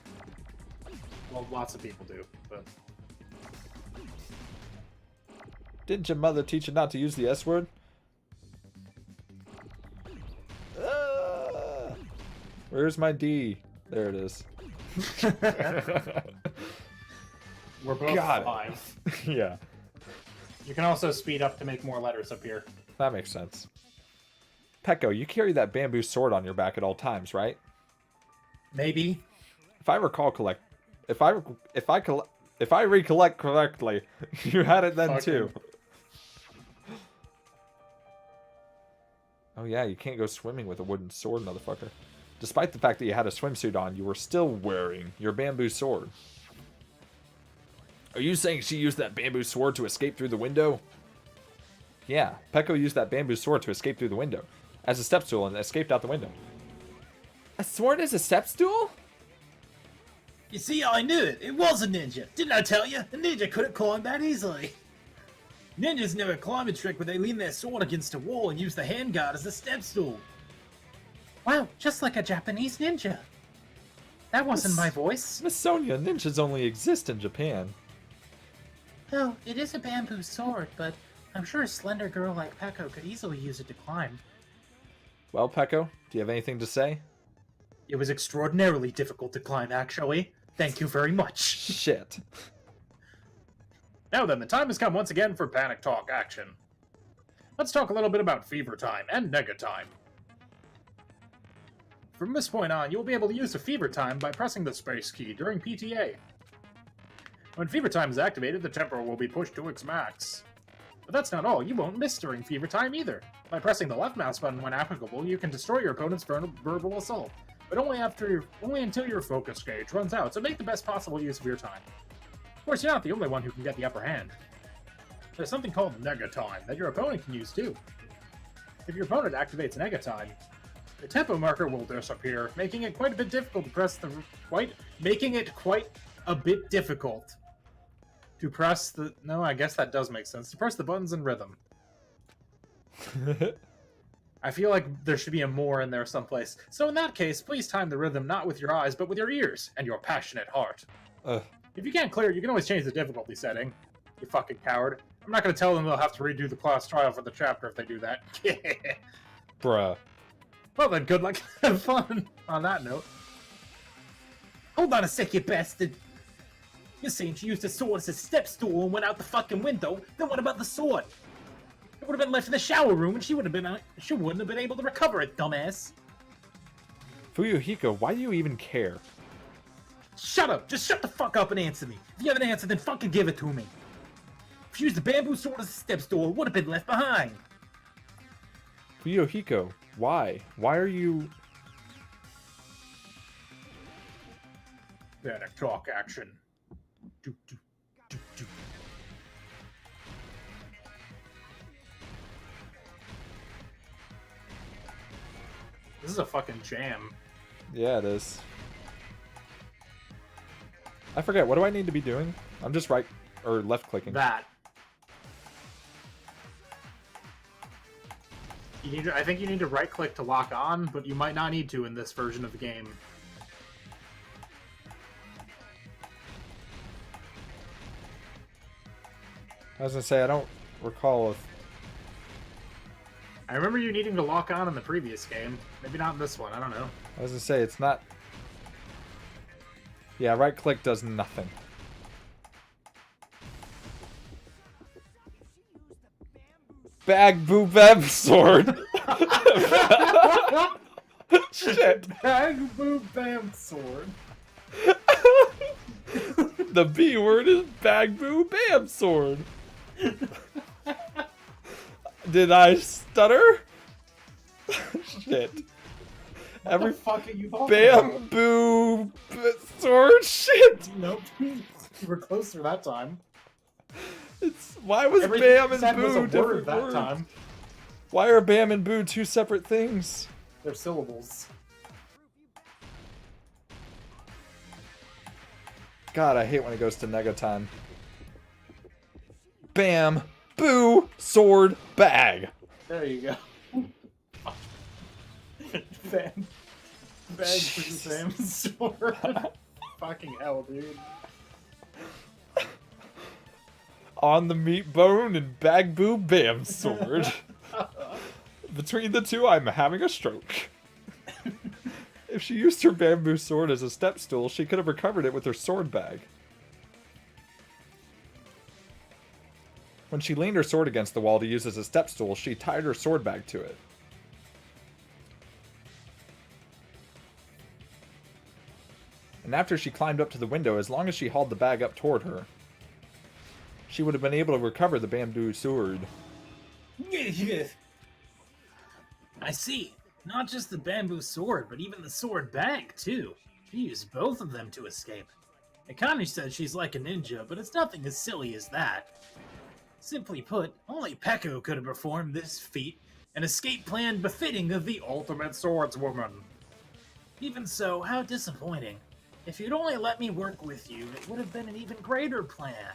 Well, lots of people do, but... Didn't your mother teach you not to use the S word? Where's my D? There it is. We're both Got it. 5. Yeah, You can also speed up to make more letters appear. that makes sense. Pecco, you carry that bamboo sword on your back at all times, right? Maybe. If I recall if I recollect correctly, you had it then Fucking- too. Oh yeah, you can't go swimming with a wooden sword, motherfucker. Despite the fact that you had a swimsuit on, you were still wearing your bamboo sword. Are you saying she used that bamboo sword to escape through the window? Yeah, Pecco used that bamboo sword to escape through the window. As a step stool and escaped out the window. A sword is a step stool? You see, I knew it. It was a ninja. Didn't I tell you? A ninja couldn't climb that easily. Ninjas know a climbing trick where they lean their sword against a wall and use the handguard as a step stool. Wow, just like a Japanese ninja. That wasn't my voice. Miss Sonia, ninjas only exist in Japan. Oh, it is a bamboo sword, but I'm sure a slender girl like Pecco could easily use it to climb. Well, Pecco, do you have anything to say? It was extraordinarily difficult to climb, actually. Thank you very much. Shit. Now then, the time has come once again for Panic Talk action. Let's talk a little bit about Fever Time and Nega Time. From this point on, you'll be able to use the Fever Time by pressing the space key during PTA. When Fever Time is activated, the tempo will be pushed to its max. But that's not all. You won't miss during fever time either. By pressing the left mouse button when applicable, you can destroy your opponent's verbal assault. But only until your focus gauge runs out, so make the best possible use of your time. Of course, you're not the only one who can get the upper hand. There's something called Nega Time that your opponent can use too. If your opponent activates Nega Time, the tempo marker will disappear, making it quite a bit difficult to press the No, I guess that does make sense. To press the buttons in rhythm. I feel like there should be a more in there someplace. So in that case, please time the rhythm not with your eyes, but with your ears and your passionate heart. If you can't clear it, you can always change the difficulty setting. You fucking coward. I'm not going to tell them they'll have to redo the class trial for the chapter if they do that. Bruh. Well then, good luck. Have fun. On that note. Hold on a sec, you bastard. You're saying she used a sword as a step stool and went out the fucking window? Then what about the sword? It would have been left in the shower room and she wouldn't have been able to recover it, dumbass. Fuyuhiko, why do you even care? Shut up! Just shut the fuck up and answer me. If you have an answer, then fucking give it to me. If she used the bamboo sword as a step stool, it would have been left behind. Fuyuhiko, why? Why are you... Better talk action. Do, do, do, do. This is a fucking jam. Yeah, it is. I forget, what do I need to be doing? I'm just right or left clicking. That. I think you need to right click to lock on, but you might not need to in this version of the game. I was gonna say, I don't recall if... I remember you needing to lock on in the previous game. Maybe not in this one, I don't know. I was gonna say, it's not... Yeah, right click does nothing. Bag boo bam sword! Shit. Bag boo bam sword. The B word is bag boo bam sword. Did I stutter? Shit. What the fuck are you talking about? Bamboo sword shit. Nope. You were closer that time. It's why was Everything bam you said and was a boo word different that words? time. Why are bam and boo two separate things? They're syllables. God, I hate when it goes to Negatron. Bam, boo, sword, bag. There you go. Bam. Bag boo bam sword. Fucking hell, dude. On the meat bone and bag boo bam sword. Between the two, I'm having a stroke. If she used her bamboo sword as a step stool, she could have recovered it with her sword bag. When she leaned her sword against the wall to use as a step stool, she tied her sword bag to it. And after she climbed up to the window, as long as she hauled the bag up toward her, she would have been able to recover the bamboo sword. I see. Not just the bamboo sword, but even the sword bag, too. She used both of them to escape. Akane said she's like a ninja, but it's nothing as silly as that. Simply put, only Peko could have performed this feat, an escape plan befitting of the ultimate swordswoman. Even so, how disappointing. If you'd only let me work with you, it would have been an even greater plan.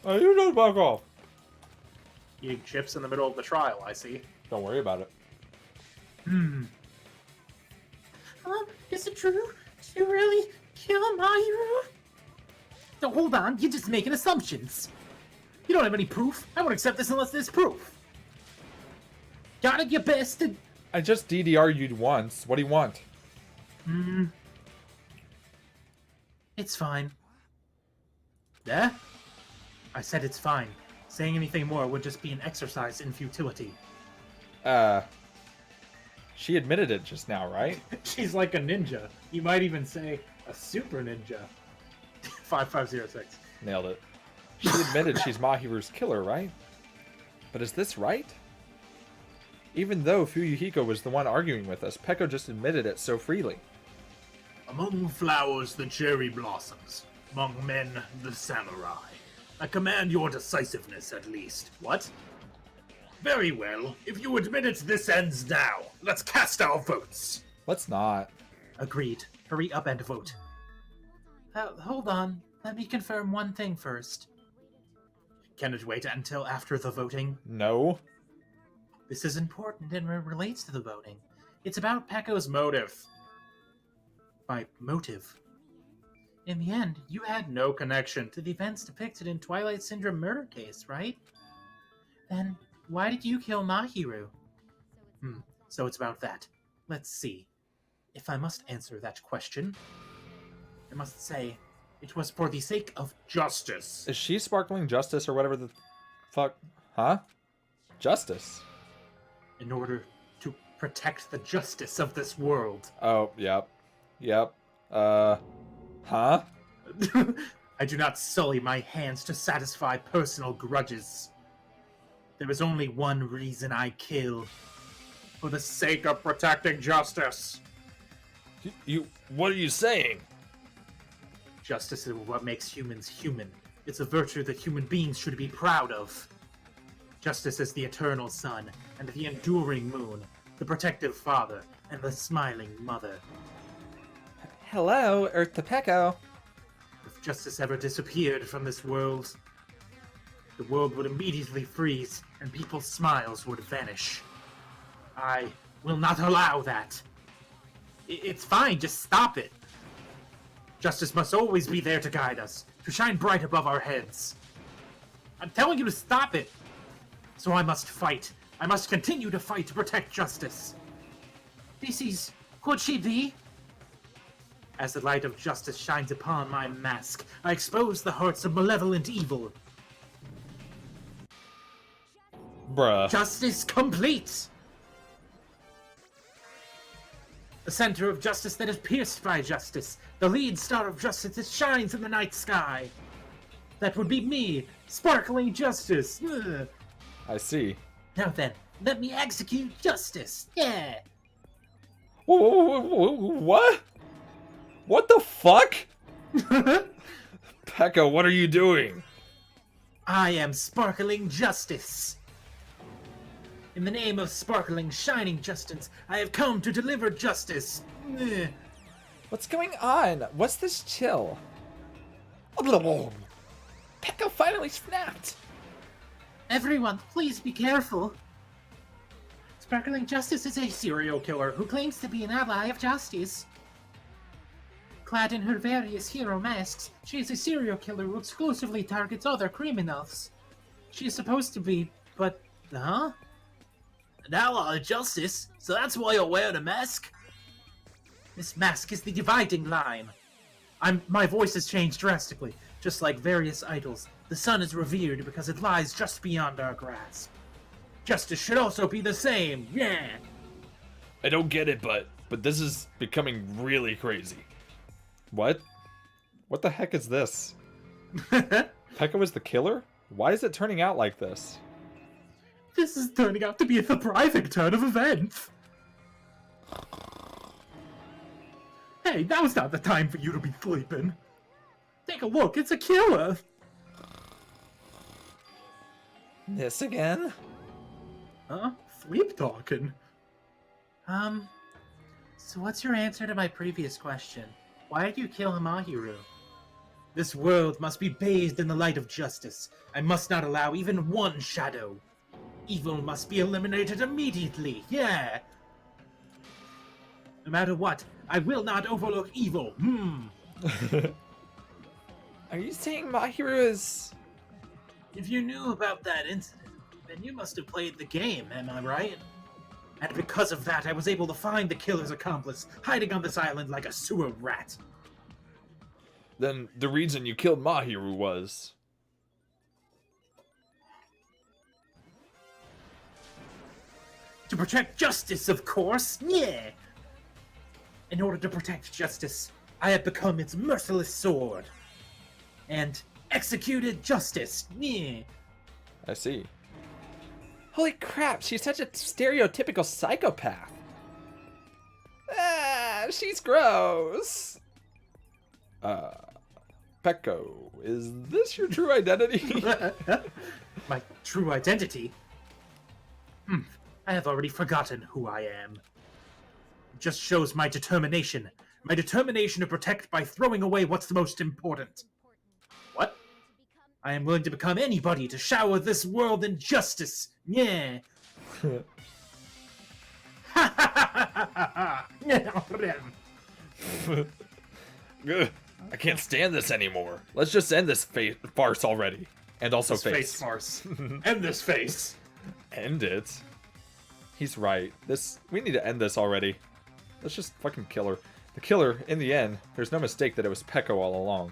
Oh, you don't back off. Eating chips in the middle of the trial, I see. Don't worry about it. Is it true? Did you really kill Mayu? No, hold on, you're just making assumptions. You don't have any proof. I won't accept this unless there's proof. Got it, you bastard? I just DDR'd you once. What do you want? It's fine. Yeah? I said it's fine. Saying anything more would just be an exercise in futility. She admitted it just now, right? She's like a ninja. You might even say a super ninja. 5506. Nailed it. She admitted she's Mahiru's killer, right? But is this right? Even though Fuyuhiko was the one arguing with us, Peko just admitted it so freely. Among flowers, the cherry blossoms. Among men, the samurai. I command your decisiveness, at least. What? Very well. If you admit it, this ends now. Let's cast our votes. Let's not. Agreed. Hurry up and vote. Hold on. Let me confirm one thing first. Can it wait until after the voting? No. This is important and relates to the voting. It's about Peko's Motive. by motive. In the end, you had No connection. to the events depicted in Twilight Syndrome murder case, right? Then, why did you kill Mahiru? So it's about that. Let's see. If I must answer that question, I must say, it was for the sake of Justice. Is she sparkling justice or whatever the fuck? Huh? Justice. in order to protect the justice of this world. Oh, yep. Yep. Huh? I do not sully my hands to satisfy personal grudges. There is only one reason I kill. For the sake of protecting justice. What are you saying? Justice is what makes humans human. It's a virtue that human beings should be proud of. Justice is the eternal sun, and the enduring moon, the protective father, and the smiling mother. Hello, Earth to Peko. If justice ever disappeared from this world, the world would immediately freeze, and people's smiles would vanish. I will not allow that. It's fine, just stop it. Justice must always be there to guide us, to shine bright above our heads. I'm telling you to stop it. So I must fight. I must continue to fight to protect justice. This could she be? As the light of justice shines upon my mask, I expose the hearts of malevolent evil. Bruh. Justice complete! The center of justice that is pierced by justice. The lead star of justice that shines in the night sky. That would be me, sparkling justice. Ugh. I see. Now then, let me execute justice. Yeah. What? What the fuck? Peko, what are you doing? I am sparkling justice. In the name of sparkling, shining justice, I have come to deliver justice. Ugh. What's going on? What's this chill? Peko finally snapped. Everyone, please be careful. Sparkling Justice is a serial killer who claims to be an ally of justice. Clad in her various hero masks, she is a serial killer who exclusively targets other criminals. She is supposed to be, but... Huh? An ally of justice? So that's why you're wearing a mask? This mask is the dividing line. My voice has changed drastically. Just like various idols, the sun is revered because it lies just beyond our grasp. Justice should also be the same, yeah! I don't get it, but this is becoming really crazy. What? What the heck is this? Peko is the killer? Why is it turning out like this? This is turning out to be a surprising turn of events. Hey, now's not the time for you to be sleeping. Take a look, it's a killer! This again? Huh? Sleep talking? So what's your answer to my previous question? Why did you kill Mahiru? This world must be bathed in the light of justice. I must not allow even one shadow. Evil must be eliminated immediately, yeah! No matter what, I will not overlook evil, Are you saying Mahiru is... If you knew about that incident, then you must have played the game, am I right? And because of that, I was able to find the killer's accomplice, hiding on this island like a sewer rat. Then the reason you killed Mahiru was... To protect justice, of course, yeah! In order to protect justice, I have become its merciless sword. And executed justice. Yeah. I see. Holy crap, she's such a stereotypical psychopath. Ah, she's gross. Pecco, is this your true identity? My true identity? I have already forgotten who I am. It just shows my determination. My determination to protect by throwing away what's the most important. What? I am willing to become anybody to shower this world in justice. Yeah. Ugh, I can't stand this anymore. Let's just end this farce already. And also This face farce. End this face. End it. He's right. We need to end this already. Let's just fucking kill her. The killer, in the end, there's no mistake that it was Pecco all along.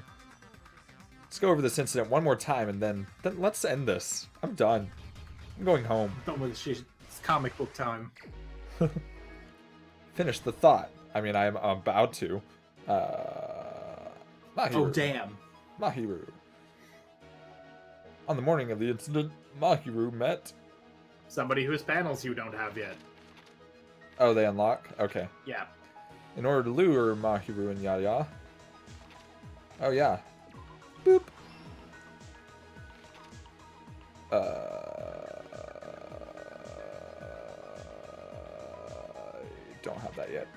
Let's go over this incident one more time and then let's end this. I'm done. I'm going home. Done with shit. It's comic book time. Finish the thought. I mean, I'm about to. Mahiru. Oh, damn. Mahiru. On the morning of the incident, Mahiru met... Somebody whose panels you don't have yet. Oh, they unlock? Okay. Yeah. In order to lure Mahiru and Yaya. Oh, yeah. Boop. I don't have that yet.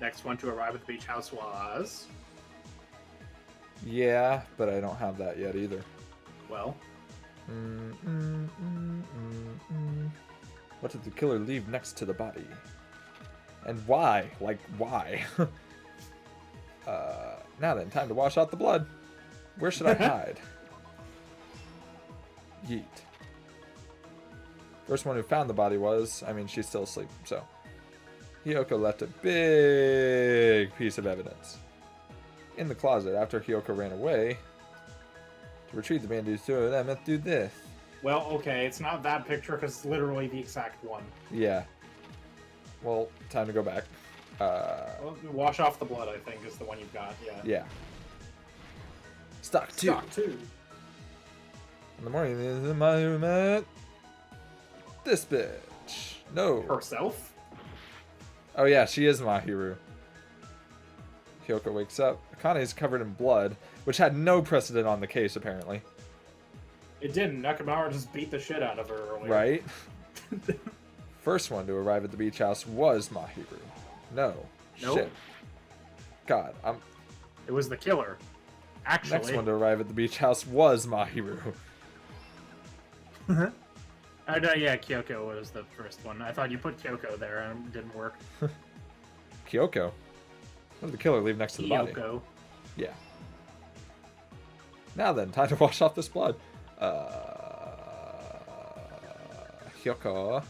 Next one to arrive at the beach house was... Yeah, but I don't have that yet either. Well... What did the killer leave next to the body? And why? Like, why? Now then, time to wash out the blood. Where should I hide? Yeet. First one who found the body was... I mean, she's still asleep, so... Hiyoko left a big piece of evidence. In the closet, after Hiyoko ran away... To retrieve the bamboo sword, I meant to do this. Well, okay, it's not that picture because it's literally the exact one. Yeah. Well, time to go back. Well, wash off the blood, I think, is the one you've got, yeah. Yeah. Stock 2. Stock 2. In the morning, the Mahiru met this bitch. No. Herself? Oh yeah, she is Mahiru. Hiyoko wakes up. Akane is covered in blood, which had no precedent on the case, apparently. It didn't. Nakamura just beat the shit out of her earlier. Right? First one to arrive at the beach house was Mahiru. No. Nope. Shit. God, It was the killer. Actually. Next one to arrive at the beach house was Mahiru. Oh, no, yeah, Kyoko was the first one. I thought you put Kyoko there and it didn't work. Kyoko? What did the killer leave next to the body? Kyoko. Yeah. Now then, time to wash off this blood. Hyoko.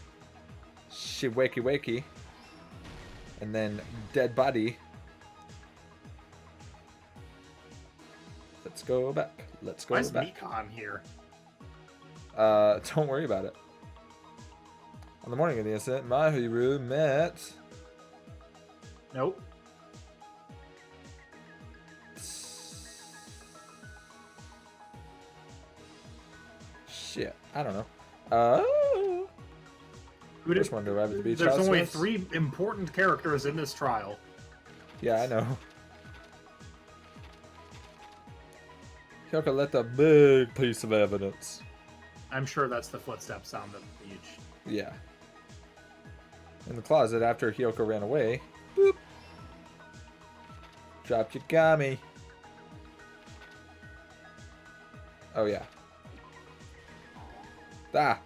She wakey wakey. And then dead body. Let's go back. Let's go Why is back. Mikan here? Don't worry about it. On the morning of the incident, Mahiru met... Nope. Shit, I don't know. Who First one to arrive at the beach There's house only was- 3 important characters in this trial. Yeah, I know. Hyoko left a big piece of evidence. I'm sure that's the footsteps on the beach. Yeah. In the closet after Hyoko ran away. Boop. Drop Yagami. Oh, yeah. Ah,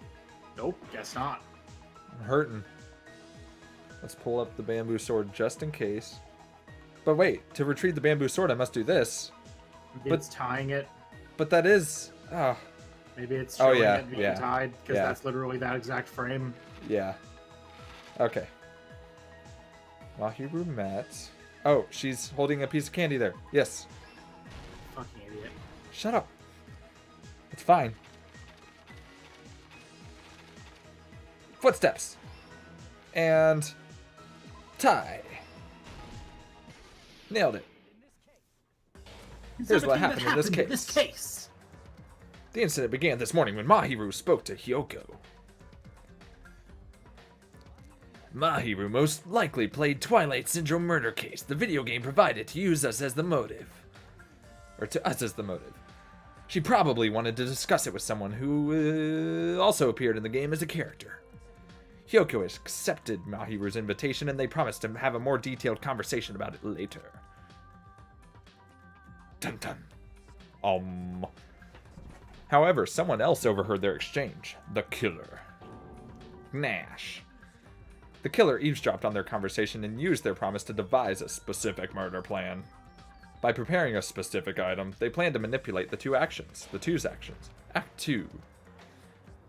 Nope, guess not. I'm hurting. Let's pull up the bamboo sword just in case. But wait, to retrieve the bamboo sword, I must do this. Maybe it's tying it. But that is... Ah, Maybe it's Oh, showing yeah, it being yeah, tied, because yeah. that's literally that exact frame. yeah. Okay. Mahiru met... Oh, she's holding a piece of candy there. Yes. Fucking idiot. Shut up. It's fine. Footsteps. And... tie. Nailed it. Here's what happened in this case. The incident began this morning when Mahiru spoke to Hyoko. Mahiru most likely played Twilight Syndrome murder case, the video game provided to use us as the motive. Or to us as the motive. She probably wanted to discuss it with someone who also appeared in the game as a character. Hyoko accepted Mahiru's invitation and they promised to have a more detailed conversation about it later. Dun dun. However, someone else overheard their exchange. The killer. Nash. The killer eavesdropped on their conversation and used their promise to devise a specific murder plan. By preparing a specific item, they planned to manipulate the two's actions. Act 2.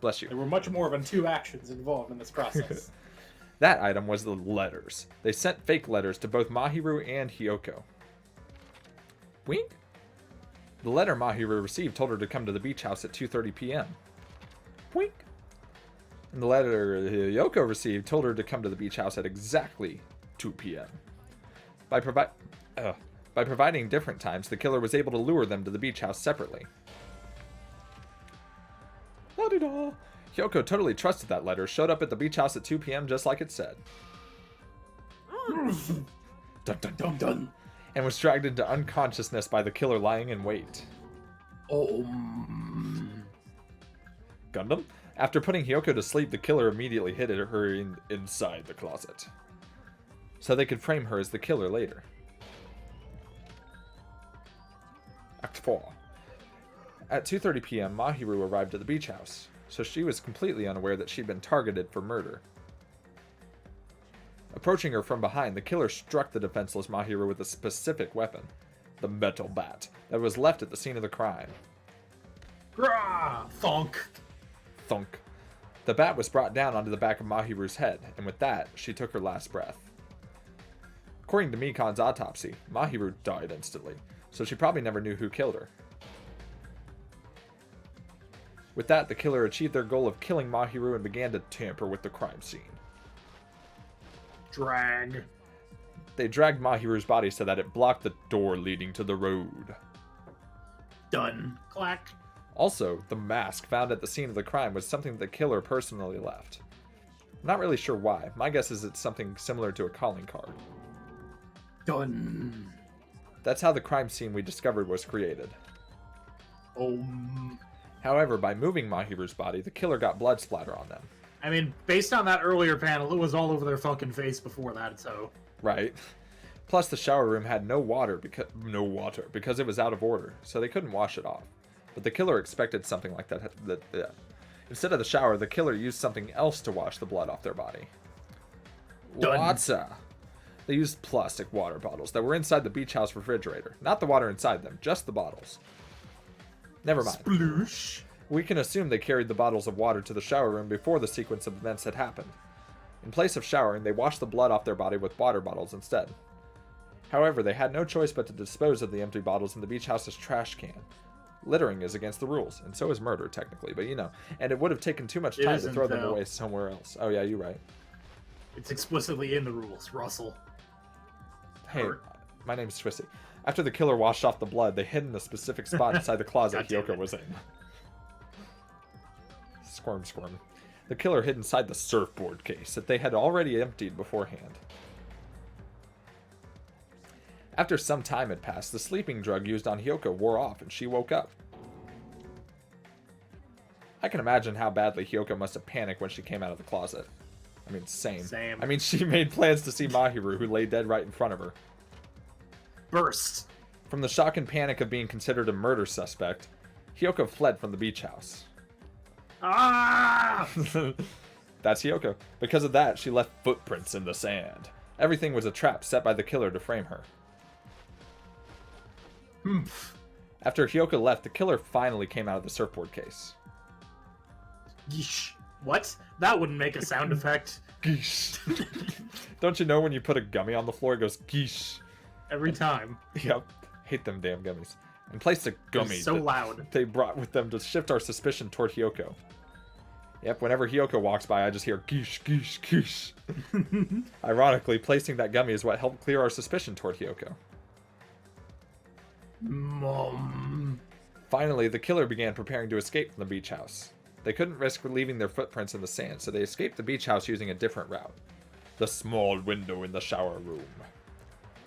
Bless you. There were much more than 2 actions involved in this process. That item was the letters. They sent fake letters to both Mahiru and Hyoko. Wink? The letter Mahiru received told her to come to the beach house at 2:30 p.m. Wink. And the letter Hyoko received told her to come to the beach house at exactly 2 p.m. By providing different times, the killer was able to lure them to the beach house separately. La-di-da. Hyoko totally trusted that letter, showed up at the beach house at 2 p.m. just like it said. Dun dun dun dun. And was dragged into unconsciousness by the killer lying in wait. Gundam? After putting Hyoko to sleep, the killer immediately hid her inside the closet. So they could frame her as the killer later. Act 4. At 2:30 p.m., Mahiru arrived at the beach house, so she was completely unaware that she'd been targeted for murder. Approaching her from behind, the killer struck the defenseless Mahiru with a specific weapon, the metal bat, that was left at the scene of the crime. Grah! Thunk. Thunk. The bat was brought down onto the back of Mahiru's head, and with that, she took her last breath. According to Mikan's autopsy, Mahiru died instantly, so she probably never knew who killed her. With that, the killer achieved their goal of killing Mahiru and began to tamper with the crime scene. Drag. They dragged Mahiru's body so that it blocked the door leading to the road. Done. Clack. Also, the mask found at the scene of the crime was something the killer personally left. I'm not really sure why. My guess is it's something similar to a calling card. Done. That's how the crime scene we discovered was created. However, by moving Mahiru's body, the killer got blood splatter on them. I mean, based on that earlier panel, it was all over their fucking face before that, so... Right. Plus, the shower room had no water because it was out of order, so they couldn't wash it off. But the killer expected something like that. Instead of the shower, the killer used something else to wash the blood off their body. Done. Watsa. They used plastic water bottles that were inside the beach house refrigerator. Not the water inside them, just the bottles. Never mind. Sploosh. We can assume they carried the bottles of water to the shower room before the sequence of events had happened. In place of showering, they washed the blood off their body with water bottles instead. However, they had no choice but to dispose of the empty bottles in the beach house's trash can. Littering is against the rules, and so is murder, technically, but you know. And it would have taken too much time to throw them away somewhere else. Oh yeah, you're right. It's explicitly in the rules, Russell. Hey, my name's Twisty. After the killer washed off the blood, they hid in a specific spot inside the closet Hyoko was in. Squirm, squirm. The killer hid inside the surfboard case that they had already emptied beforehand. After some time had passed, the sleeping drug used on Hyoko wore off and she woke up. I can imagine how badly Hyoko must have panicked when she came out of the closet. I mean, same. I mean, she made plans to see Mahiru, who lay dead right in front of her. Burst. From the shock and panic of being considered a murder suspect, Hyoko fled from the beach house. Ah! That's Hyoko. Because of that, she left footprints in the sand. Everything was a trap set by the killer to frame her. After Hyoko left, the killer finally came out of the surfboard case. Yeesh. What? That wouldn't make a sound effect. Geesh. Don't you know when you put a gummy on the floor, it goes geesh? Every time. Yep. Hate them damn gummies. And placed a gummy so loud. They brought with them to shift our suspicion toward Hyoko. Yep, whenever Hyoko walks by, I just hear geesh, geesh, geesh. Ironically, placing that gummy is what helped clear our suspicion toward Hyoko. Mom. Finally, the killer began preparing to escape from the beach house. They couldn't risk leaving their footprints in the sand, so they escaped the beach house using a different route. The small window in the shower room.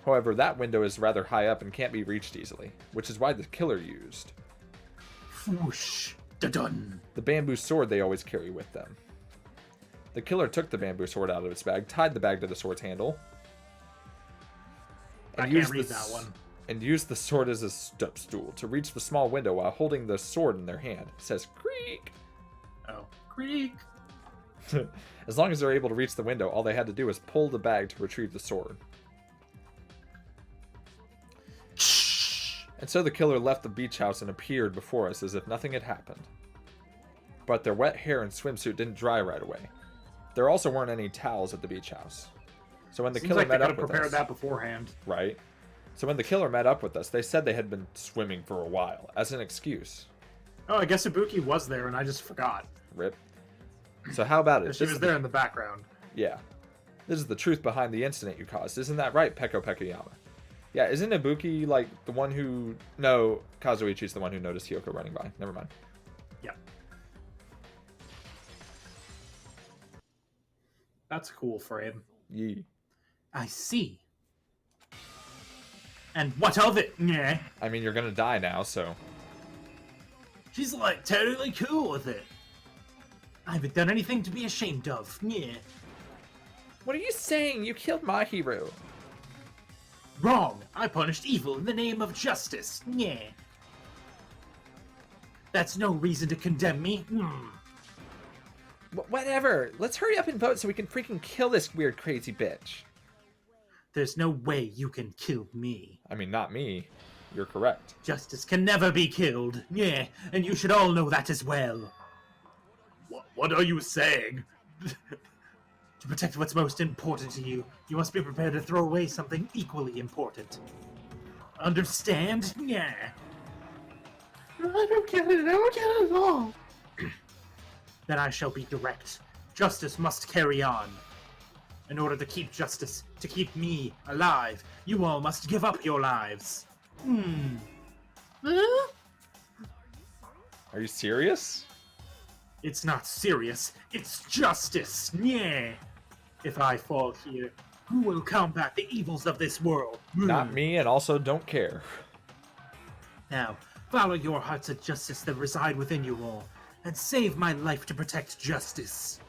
However, that window is rather high up and can't be reached easily, which is why the killer used Whoosh. Da-dun. the bamboo sword they always carry with them. The killer took the bamboo sword out of its bag, tied the bag to the sword's handle, I can't read that one. and used the sword as a step stool to reach the small window while holding the sword in their hand. It says creak. Oh. Creak. As long as they're able to reach the window, all they had to do was pull the bag to retrieve the sword. And so the killer left the beach house and appeared before us as if nothing had happened. But their wet hair and swimsuit didn't dry right away. There also weren't any towels at the beach house. So when the Seems killer like they met could up have with prepared us, that beforehand. right? So when the killer met up with us, they said they had been swimming for a while as an excuse. Oh, I guess Ibuki was there and I just forgot. Rip. So how about it? She This was is there in the background. Yeah. This is the truth behind the incident you caused. Isn't that right, Peko Pekayama? Yeah, isn't Ibuki like the one who... No, Kazuichi's the one who noticed Hyoko running by. Never mind. Yeah. That's a cool frame. Yee. I see. And what of it? Yeah. I mean, you're gonna die now, so... She's like totally cool with it. I haven't done anything to be ashamed of. Yeah. What are you saying? You killed Mahiru. Wrong. I punished evil in the name of justice. Yeah. That's no reason to condemn me. Whatever. Let's hurry up and vote so we can freaking kill this weird, crazy bitch. There's no way you can kill me. I mean, not me. You're correct. Justice can never be killed. Yeah, and you should all know that as well. What are you saying? To protect what's most important to you, you must be prepared to throw away something equally important. Understand? Yeah. I don't get it. I don't get it at all. Then I shall be direct. Justice must carry on. In order to keep justice, to keep me alive, you all must give up your lives. Huh? Are you serious? It's not serious. It's justice. Yeah. If I fall here, who will combat the evils of this world? Not me, and also don't care. Now, follow your hearts of justice that reside within you all, and save my life to protect justice.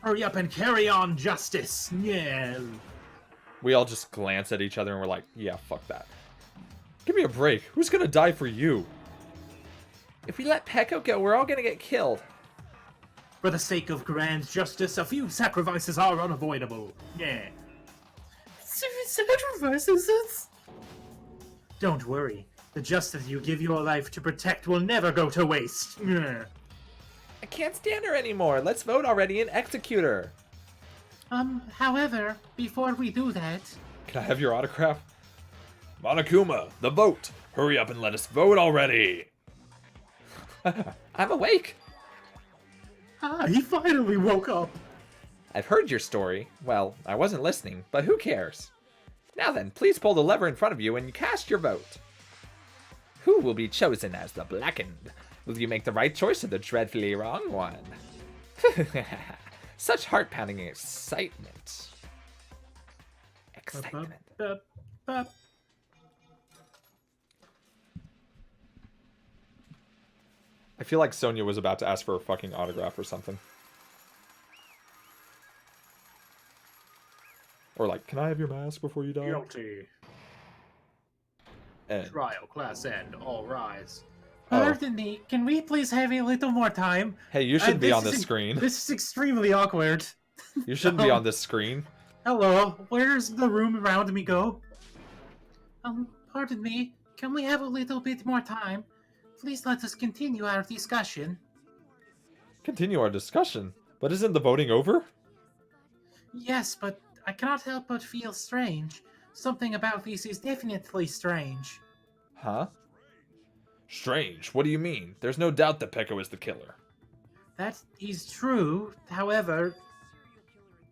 Hurry up and carry on justice. Yeah. We all just glance at each other and we're like, yeah, fuck that. Give me a break. Who's gonna die for you? If we let Peko go, we're all gonna get killed. For the sake of grand justice, a few sacrifices are unavoidable. Yeah. Sacrifices? Don't worry. The justice you give your life to protect will never go to waste. Yeah. I can't stand her anymore. Let's vote already and execute her. However, before we do that... Can I have your autograph? Monokuma, the vote! Hurry up and let us vote already! I'm awake. He finally woke up. I've heard your story. Well, I wasn't listening, but who cares? Now then, please pull the lever in front of you and cast your vote. Who will be chosen as the Blackened? Will you make the right choice or the dreadfully wrong one? Such heart-pounding excitement. Excitement. I feel like Sonia was about to ask for a fucking autograph or something. Or like, can I have your mask before you die? Guilty. And Trial, class end, all rise. Oh. Pardon me, can we please have a little more time? hey, you should be on this this is- screen. This is extremely awkward. You shouldn't be on this screen. Hello, where's the room around me go? Pardon me, can we have a little bit more time? Please let us continue our discussion. Continue our discussion. But isn't the voting over? Yes, but I cannot help but feel strange. Something about this is definitely strange. Huh? Strange. What do you mean? There's no doubt that Peko is the killer. That is true, however...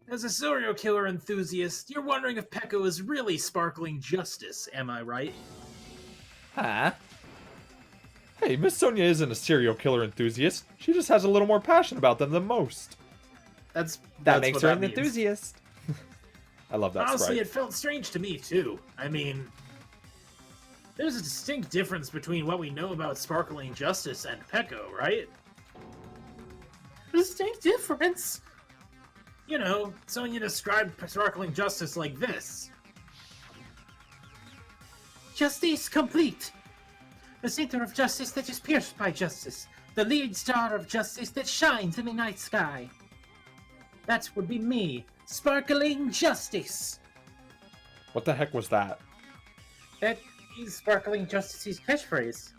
As a serial killer enthusiast, you're wondering if Peko is really sparkling justice, am I right? Huh? Hey, Miss Sonia isn't a serial killer enthusiast. She just has a little more passion about them than most. That That makes what her that an means. enthusiast. I love that Honestly, sprite. it felt strange to me too. I mean, there's a distinct difference between what we know about Sparkling Justice and Pecco, right? A distinct difference. You know, Sonya described Sparkling Justice like this. Justice complete. The center of justice that is pierced by justice. The lead star of justice that shines in the night sky. That would be me, Sparkling Justice. What the heck was that? That is Sparkling Justice's catchphrase.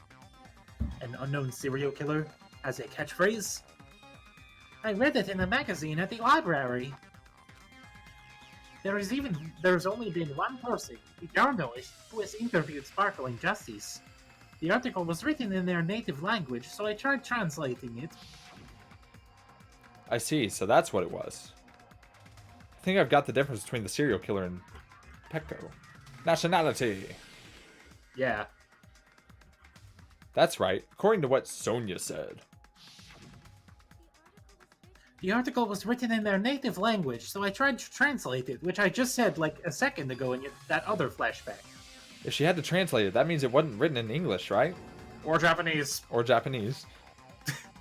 An unknown serial killer has a catchphrase? I read it in a magazine at the library. There's only been one person, a journalist, who has interviewed Sparkling Justice. The article was written in their native language, so I tried translating it. I see, so that's what it was. I think I've got the difference between the serial killer and Pecco. Nationality. Yeah. That's right, according to what Sonia said. The article was written in their native language, so I tried to translate it, which I just said like a second ago in that other flashback. If she had to translate it, that means it wasn't written in English, right? Or Japanese. Or Japanese.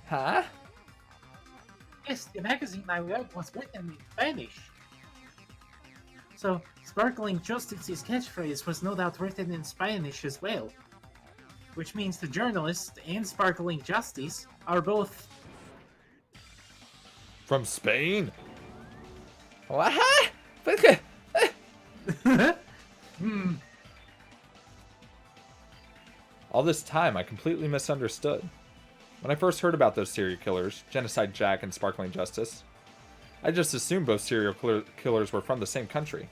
Huh? Yes, the magazine I read was written in Spanish. So, Sparkling Justice's catchphrase was no doubt written in Spanish as well. Which means the journalist and Sparkling Justice are both... From Spain? What? All this time, I completely misunderstood. When I first heard about those serial killers, Genocide Jack and Sparkling Justice, I just assumed both serial killers were from the same country.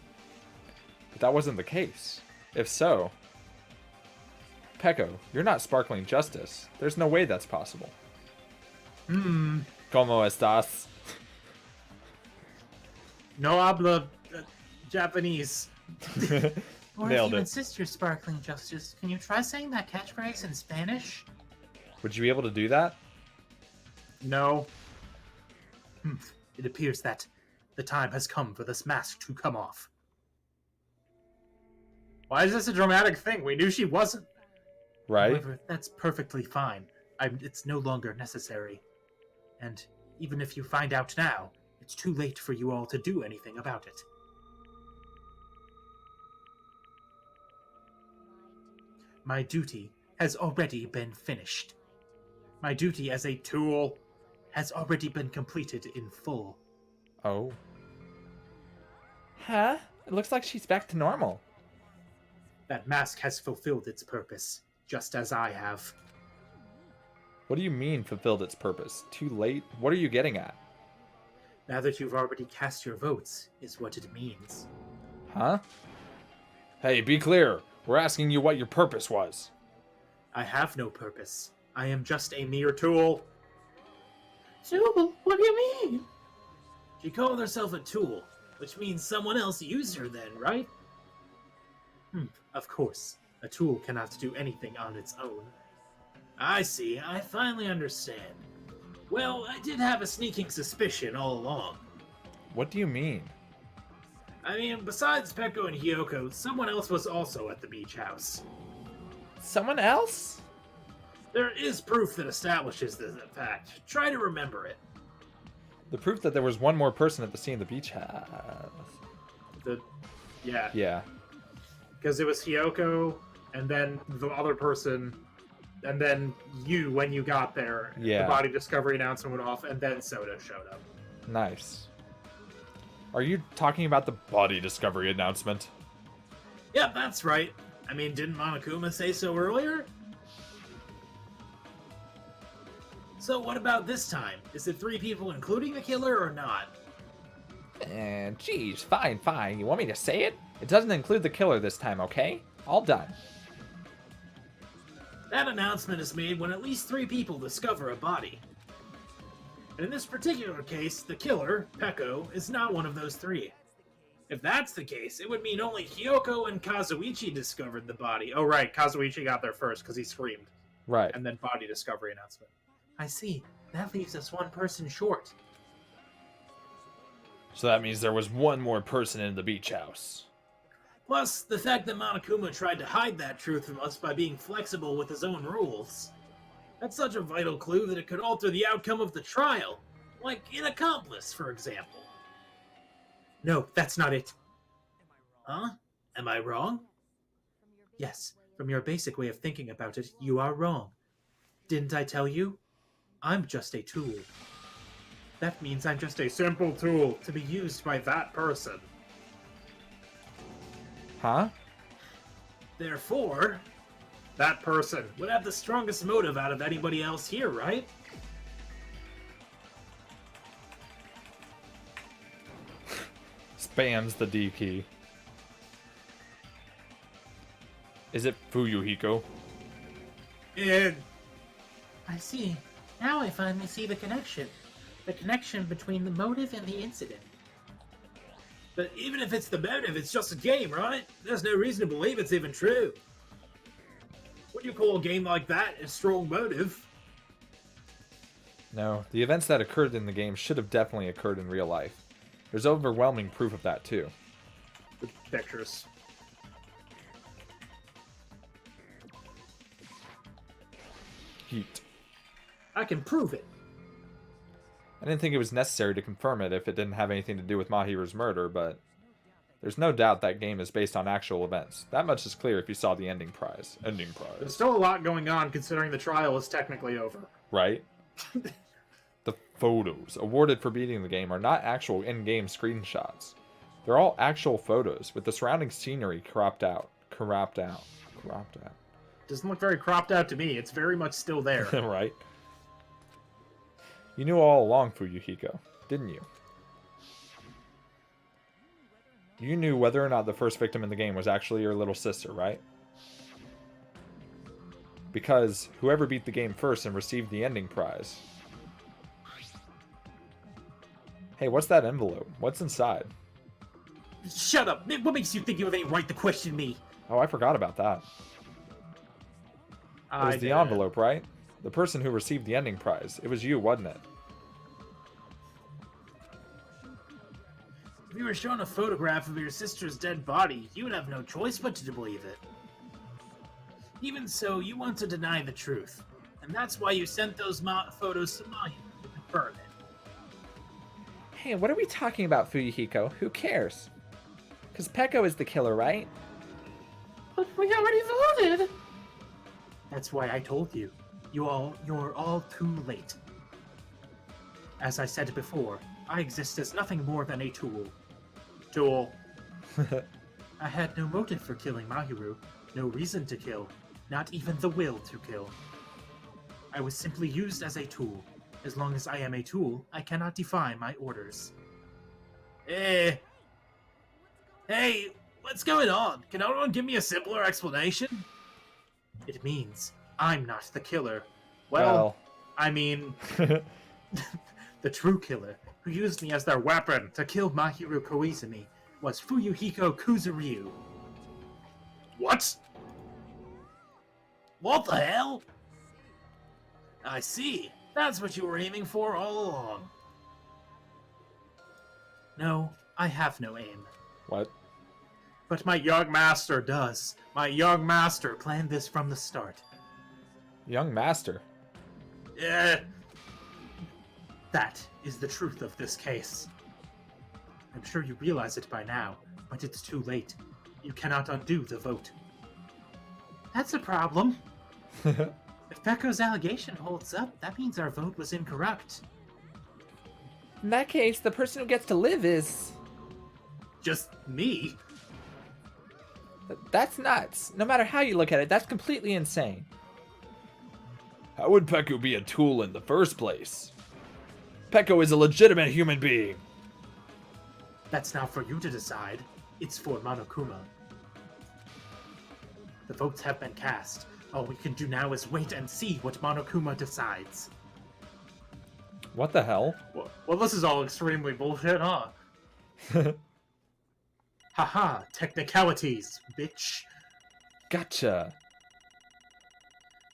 But that wasn't the case. If so... Pecco, you're not Sparkling Justice. There's no way that's possible. ¿Cómo estás? No habla Japanese. Or Nailed if you it. insist you're Sparkling Justice, can you try saying that catchphrase in Spanish? Would you be able to do that? No. It appears that the time has come for this mask to come off. Why is this a dramatic thing? We knew she wasn't. Right? However, that's perfectly fine. It's no longer necessary. And even if you find out now, it's too late for you all to do anything about it. My duty has already been finished. My duty as a tool has already been completed in full. Oh. Huh? It looks like she's back to normal. That mask has fulfilled its purpose, just as I have. What do you mean fulfilled its purpose? Too late? What are you getting at? Now that you've already cast your votes, is what it means. Huh? Hey, be clear. We're asking you what your purpose was. I have no purpose. I am just a mere tool. Tool? What do you mean? She called herself a tool, which means someone else used her then, right? Of course. A tool cannot do anything on its own. I see. I finally understand. Well, I did have a sneaking suspicion all along. What do you mean? I mean, besides Pecco and Hyoko, someone else was also at the beach house. Someone else? There is proof that establishes this fact. Try to remember it. The proof that there was one more person at the scene of the beach house. Yeah. Yeah. Because it was Hyoko, and then the other person, and then you when you got there. Yeah. The body discovery announcement went off, and then Soda showed up. Nice. Are you talking about the body discovery announcement? Yep, that's right. I mean, didn't Monokuma say so earlier? So what about this time? Is it 3 people including the killer or not? Geez, fine. You want me to say it? It doesn't include the killer this time, okay? All done. That announcement is made when at least 3 people discover a body. And in this particular case, the killer, Pecco, is not one of those 3. If that's the case, it would mean only Hyoko and Kazuichi discovered the body. Oh, right, Kazuichi got there first because he screamed. Right. And then body discovery announcement. I see. That leaves us one person short. So that means there was one more person in the beach house. Plus, the fact that Monokuma tried to hide that truth from us by being flexible with his own rules. That's such a vital clue that it could alter the outcome of the trial. Like an accomplice, for example. No, that's not it. Huh? Am I wrong? Yes, from your basic way of thinking about it, you are wrong. Didn't I tell you? I'm just a tool. That means I'm just a simple tool to be used by that person. Huh? Therefore, that person would have the strongest motive out of anybody else here, right? Spams the D key. Is it Fuyuhiko? And I see. Now I finally see the connection. The connection between the motive and the incident. but even if it's the motive, it's just a game, right? There's no reason to believe it's even true. What do you call a game like that a strong motive? No, the events that occurred in the game should have definitely occurred in real life. There's overwhelming proof of that too. With pictures. Heat. I can prove it. I didn't think it was necessary to confirm it if it didn't have anything to do with Mahiru's murder, but there's no doubt that game is based on actual events. That much is clear if you saw the ending prize. There's still a lot going on considering the trial is technically over. Right? The photos awarded for beating the game are not actual in-game screenshots. They're all actual photos with the surrounding scenery cropped out. Doesn't look very cropped out to me. It's very much still there. Right? You knew all along, Fuyuhiko, didn't you? You knew whether or not the first victim in the game was actually your little sister, right? Because whoever beat the game first and received the ending prize. Hey, what's that envelope? What's inside? Shut up! What makes you think you have any right to question me? Oh, I forgot about that. It was the envelope, right? The person who received the ending prize. It was you, wasn't it? If you were shown a photograph of your sister's dead body, you would have no choice but to believe it. Even so, you want to deny the truth. And that's why you sent those photos to Maya to confirm it. Hey, what are we talking about, Fuyuhiko? Who cares? Because Peko is the killer, right? But we already voted! That's why I told you. You're all too late. As I said before, I exist as nothing more than a tool. Tool. I had no motive for killing Mahiru, no reason to kill, not even the will to kill. I was simply used as a tool. As long as I am a tool, I cannot defy my orders. Hey, what's going on? Can anyone give me a simpler explanation? It means I'm not the killer. Well, I mean, The true killer, who used me as their weapon to kill Mahiru Koizumi, was Fuyuhiko Kuzuryu. what? What the hell? I see. That's what you were aiming for all along. No, I have no aim. What? But my young master does. My young master planned this from the start. Young master. Yeah. That is the truth of this case. I'm sure you realize it by now, but it's too late. You cannot undo the vote. That's a problem. If Peko's allegation holds up, that means our vote was incorrect. In that case, the person who gets to live is... Just me? That's nuts. No matter how you look at it, that's completely insane. How would Peko be a tool in the first place? Peko is a legitimate human being. That's not for you to decide. It's for Monokuma. The votes have been cast. All we can do now is wait and see what Monokuma decides. What the hell? Well, this is all extremely bullshit, huh? Haha, technicalities, bitch. Gotcha.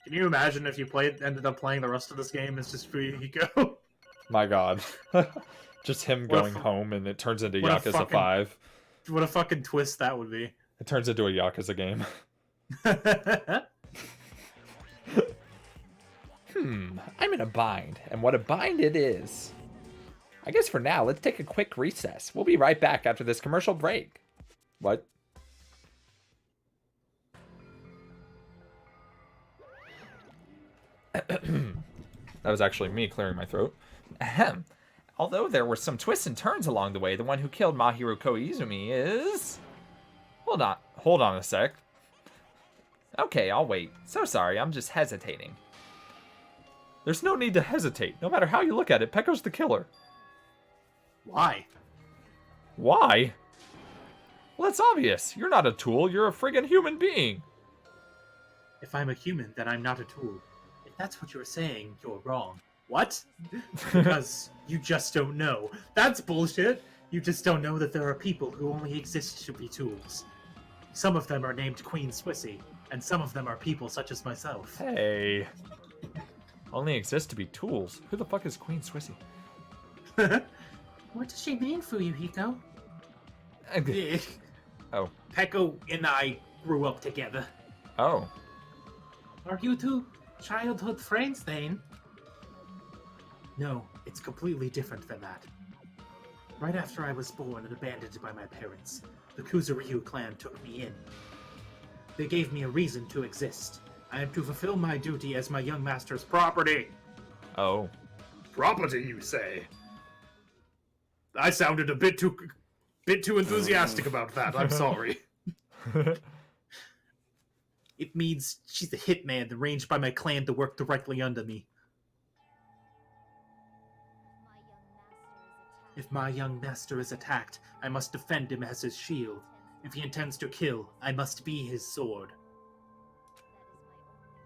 Can you imagine if you ended up playing the rest of this game as just Fuyuhiko? My god. Just him What a going home and it turns into what a Yakuza fucking- 5. What a fucking twist that would be. It turns into a Yakuza game. I'm in a bind, and what a bind it is. I guess for now, let's take a quick recess. We'll be right back after this commercial break. What? That was actually me clearing my throat. Ahem. Although there were some twists and turns along the way, the one who killed Mahiru Koizumi is... Hold on a sec. Okay, I'll wait. So sorry, I'm just hesitating. There's no need to hesitate. No matter how you look at it, Pecco's the killer. Why? Why? Well, that's obvious. You're not a tool. You're a friggin' human being. If I'm a human, then I'm not a tool. If that's what you're saying, you're wrong. What? Because you just don't know. That's bullshit. You just don't know that there are people who only exist to be tools. Some of them are named Queen Swissy, and some of them are people such as myself. Hey. Only exist to be tools. Who the fuck is Queen Swissy? What does she mean, Fuyuhiko? Oh. Pecco and I grew up together. Oh. Are you two childhood friends, then? No, it's completely different than that. Right after I was born and abandoned by my parents, the Kuzuryu clan took me in. They gave me a reason to exist. I am to fulfill my duty as my young master's property. Oh. Property, you say? I sounded a bit too enthusiastic about that. I'm sorry. It means she's the hitman arranged by my clan to work directly under me. If my young master is attacked, I must defend him as his shield. If he intends to kill, I must be his sword.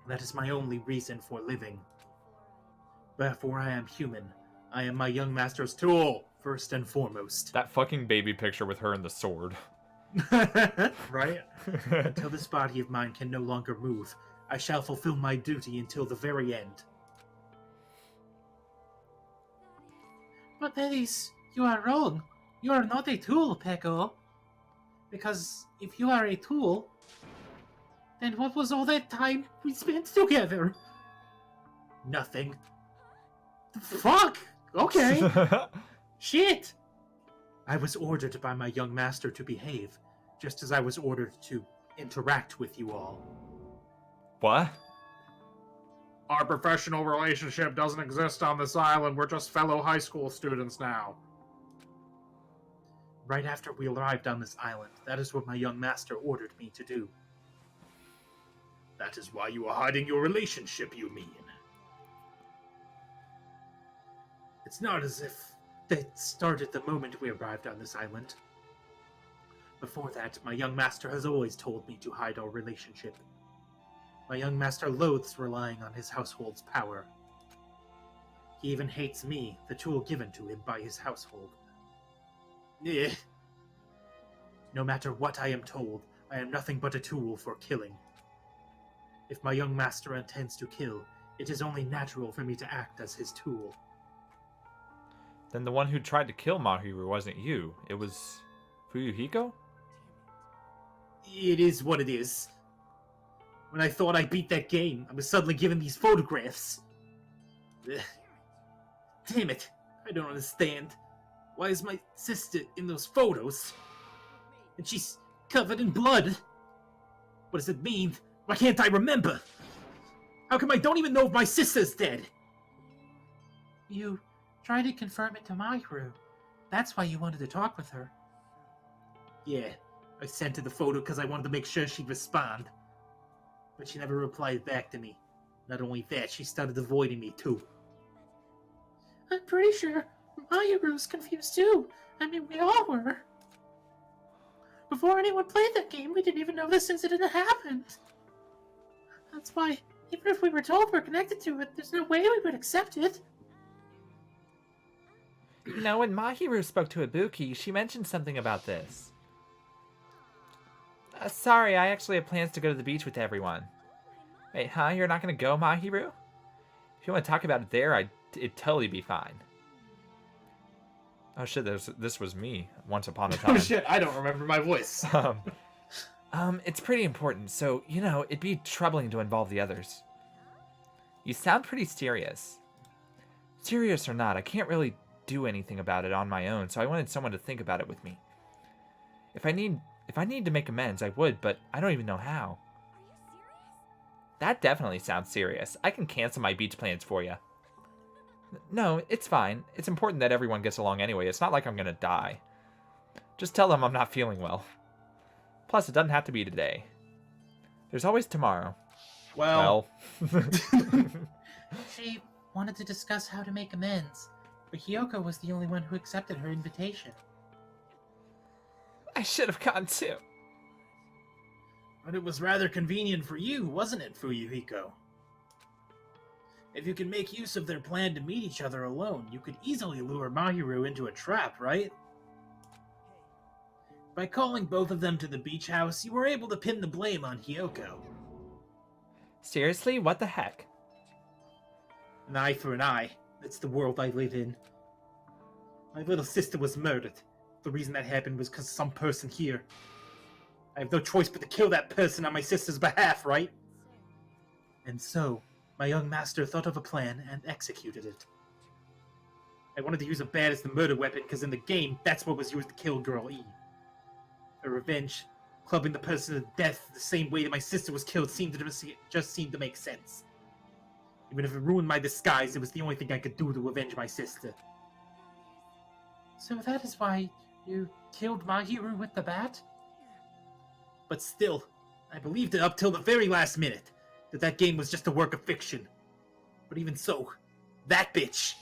That is my only reason for living. Therefore I am human. I am my young master's tool, first and foremost. That fucking baby picture with her and the sword. Right? Until this body of mine can no longer move, I shall fulfill my duty until the very end. But Betty's, you are wrong. You are not a tool, Pecco. Because if you are a tool, then what was all that time we spent together? Nothing. Fuck! Okay. Shit! I was ordered by my young master to behave, just as I was ordered to interact with you all. What? Our professional relationship doesn't exist on this island. We're just fellow high school students now. Right after we arrived on this island, that is what my young master ordered me to do. That is why you are hiding your relationship, you mean? It's not as if that started the moment we arrived on this island. Before that, my young master has always told me to hide our relationship. My young master loathes relying on his household's power. He even hates me, the tool given to him by his household. Eh. No matter what I am told, I am nothing but a tool for killing. If my young master intends to kill, it is only natural for me to act as his tool. Then the one who tried to kill Mahiru wasn't you. It was Fuyuhiko? It is what it is. When I thought I beat that game, I was suddenly given these photographs. Ugh. Damn it, I don't understand. Why is my sister in those photos? And she's covered in blood. What does it mean? Why can't I remember? How come I don't even know if my sister's dead? You tried to confirm it to Mahiru. That's why you wanted to talk with her. Yeah, I sent her the photo because I wanted to make sure she'd respond. But she never replied back to me. Not only that, she started avoiding me too. I'm pretty sure Mahiru's confused too. I mean, we all were. Before anyone played that game, we didn't even know this incident had happened. That's why, even if we were told we're connected to it, there's no way we would accept it. You know, when Mahiru spoke to Ibuki, she mentioned something about this. Sorry, I actually have plans to go to the beach with everyone. Wait, huh? You're not gonna go, Mahiru? If you want to talk about it there, it'd totally be fine. Oh shit, this was me once upon a time. Oh shit, I don't remember my voice. It's pretty important, so, it'd be troubling to involve the others. You sound pretty serious. Serious or not, I can't really do anything about it on my own, so I wanted someone to think about it with me. If I need to make amends, I would, but I don't even know how. That definitely sounds serious. I can cancel my beach plans for you. No, it's fine. It's important that everyone gets along anyway. It's not like I'm gonna die. Just tell them I'm not feeling well. Plus, it doesn't have to be today. There's always tomorrow. Well. She wanted to discuss how to make amends, but Hiyoko was the only one who accepted her invitation. I should have gone too. But it was rather convenient for you, wasn't it, Fuyuhiko? If you can make use of their plan to meet each other alone, you could easily lure Mahiru into a trap, right? By calling both of them to the beach house, you were able to pin the blame on Hiyoko. Seriously? What the heck? An eye for an eye. That's the world I live in. My little sister was murdered. The reason that happened was because of some person here. I have no choice but to kill that person on my sister's behalf, right? And so, my young master thought of a plan and executed it. I wanted to use a bat as the murder weapon because in the game, that's what was used to kill Girl E. For revenge, clubbing the person to death the same way that my sister was killed just seemed to make sense. Even if it ruined my disguise, it was the only thing I could do to avenge my sister. So that is why you killed Mahiru with the bat? But still, I believed it up till the very last minute, that game was just a work of fiction. But even so, that bitch!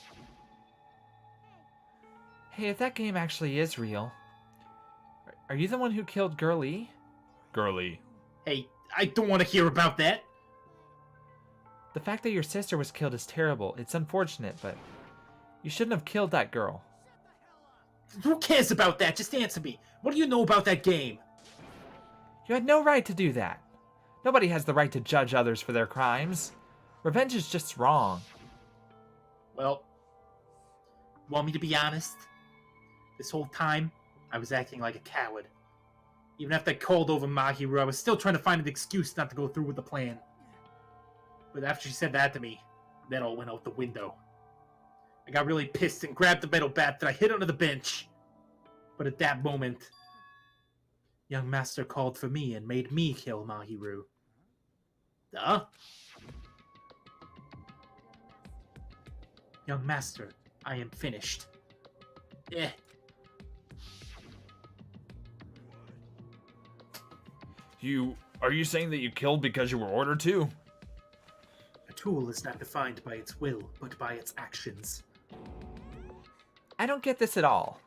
Hey, if that game actually is real, are you the one who killed Girlie? Girly. Hey, I don't want to hear about that! The fact that your sister was killed is terrible. It's unfortunate, but you shouldn't have killed that girl. Who cares about that? Just answer me. What do you know about that game? You had no right to do that. Nobody has the right to judge others for their crimes. Revenge is just wrong. Well, want me to be honest? This whole time, I was acting like a coward. Even after I called over Mahiru, I was still trying to find an excuse not to go through with the plan. But after she said that to me, that all went out the window. I got really pissed and grabbed the metal bat that I hid under the bench. But at that moment, young master called for me and made me kill Mahiru. Duh. Young master, I am finished. Eh. Are you saying that you killed because you were ordered to? A tool is not defined by its will, but by its actions. I don't get this at all.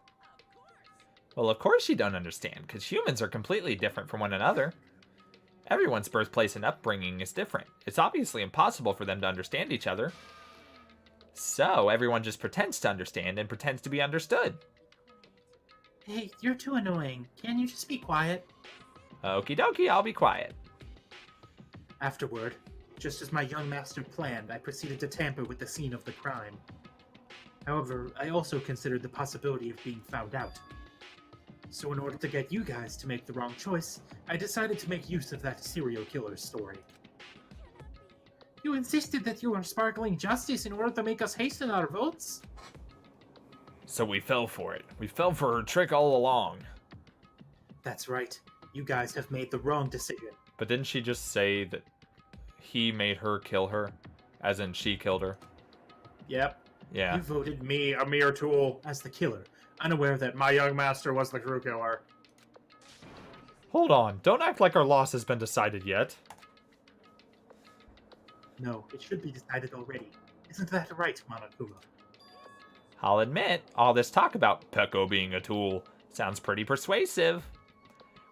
Well, of course you don't understand, because humans are completely different from one another. Everyone's birthplace and upbringing is different. It's obviously impossible for them to understand each other. So, everyone just pretends to understand and pretends to be understood. Hey, you're too annoying. Can you just be quiet? Okie dokie, I'll be quiet. Afterward, just as my young master planned, I proceeded to tamper with the scene of the crime. However, I also considered the possibility of being found out. So in order to get you guys to make the wrong choice, I decided to make use of that serial killer's story. You insisted that you were sparkling justice in order to make us hasten our votes? So we fell for it. We fell for her trick all along. That's right. You guys have made the wrong decision. But didn't she just say that he made her kill her? As in she killed her? Yep. Yeah. You voted me, a mere tool, as the killer, unaware that my young master was the true killer. Hold on. Don't act like our loss has been decided yet. No, it should be decided already. Isn't that right, Monokuma? I'll admit, all this talk about Peko being a tool sounds pretty persuasive.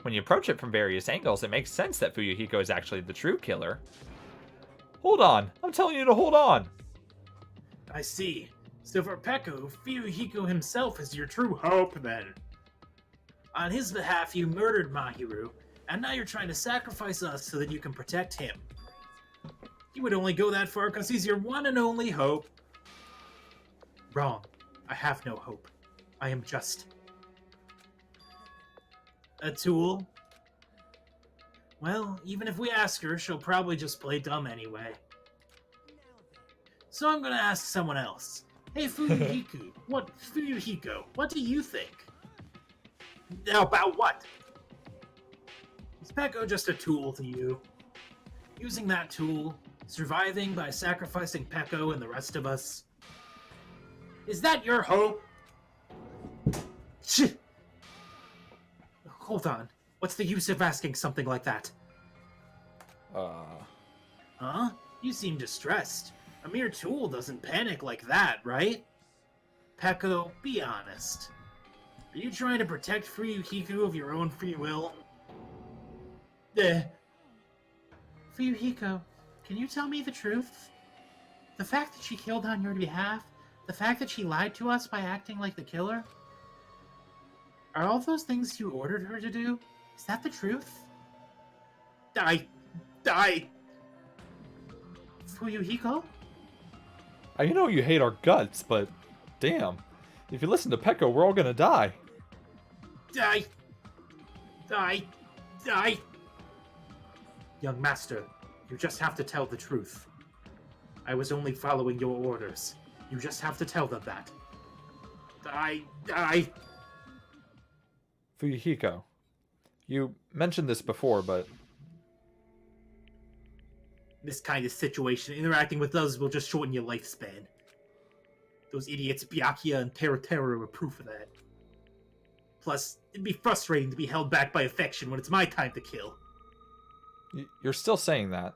When you approach it from various angles, it makes sense that Fuyuhiko is actually the true killer. Hold on. I'm telling you to hold on. I see. So for Peko, Fuyuhiko himself is your true hope, then. On his behalf, you murdered Mahiru, And now you're trying to sacrifice us so that you can protect him. You would only go that far because he's your one and only hope. Wrong. I have no hope. I am just a tool. Well, even if we ask her, she'll probably just play dumb anyway. So I'm gonna ask someone else. Hey, Fuyuhiko, what do you think? About what? Is Peko just a tool to you? Using that tool, surviving by sacrificing Peko and the rest of us? Is that your hope? Shit! Hold on. What's the use of asking something like that? Huh? You seem distressed. A mere tool doesn't panic like that, right? Peko, be honest. Are you trying to protect Fuyuhiko of your own free will? Fuyuhiko, can you tell me the truth? The fact that she killed on your behalf? The fact that she lied to us by acting like the killer? Are all those things you ordered her to do? Is that the truth? Die! Fuyuhiko? I know you hate our guts, but damn. If you listen to Peko, we're all gonna die. Die! Young master, you just have to tell the truth. I was only following your orders. You just have to tell them that. Die! Fuyuhiko, you mentioned this before, but This kind of situation, interacting with us will just shorten your lifespan. Those idiots Byakuya and Terra were proof of that. Plus, it'd be frustrating to be held back by affection when it's my time to kill. you're still saying that.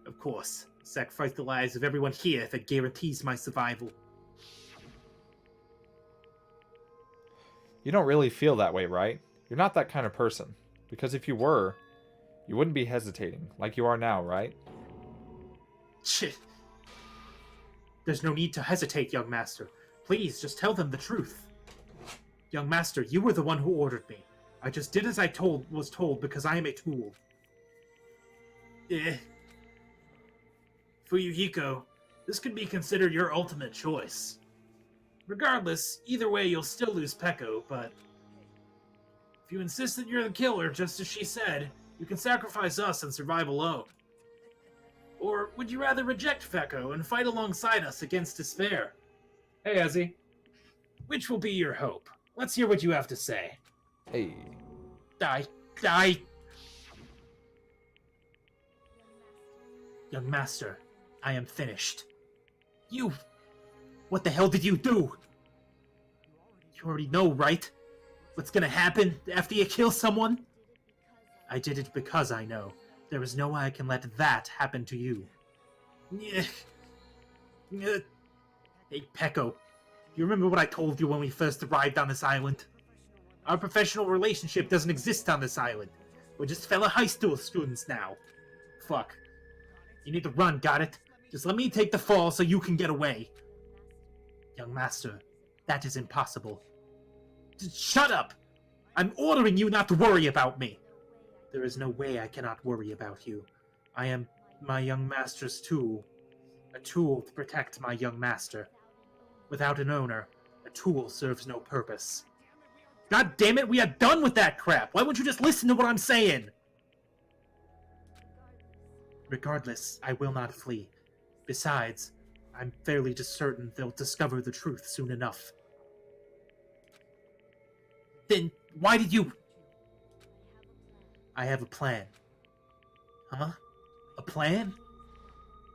Of course, sacrifice the lives of everyone here if it guarantees my survival. You don't really feel that way, right? You're not that kind of person. Because if you were, you wouldn't be hesitating, like you are now, right? Shit. There's no need to hesitate, young master. Please, just tell them the truth. Young master, you were the one who ordered me. I just did as I was told because I am a tool. Fuyuhiko, this could be considered your ultimate choice. Regardless, either way you'll still lose Peko, but if you insist that you're the killer, just as she said, you can sacrifice us and survive alone. Or would you rather reject Peko and fight alongside us against despair? Hey, Ezzy. Which will be your hope? Let's hear what you have to say. Hey. Die! Young master, I am finished. You... What the hell did you do? You already know, right? What's gonna happen after you kill someone? I did it because I know. There is no way I can let that happen to you. Hey, Peko, you remember what I told you when we first arrived on this island? Our professional relationship doesn't exist on this island. We're just fellow high school students now. Fuck. You need to run, got it? Just let me take the fall so you can get away. Young master, that is impossible. Just shut up! I'm ordering you not to worry about me. There is no way I cannot worry about you. I am my young master's tool. A tool to protect my young master. Without an owner, a tool serves no purpose. God damn it, we are done with that crap! Why won't you just listen to what I'm saying? Regardless, I will not flee. Besides, I'm fairly certain they'll discover the truth soon enough. Then, why did you... I have a plan. Huh? A plan?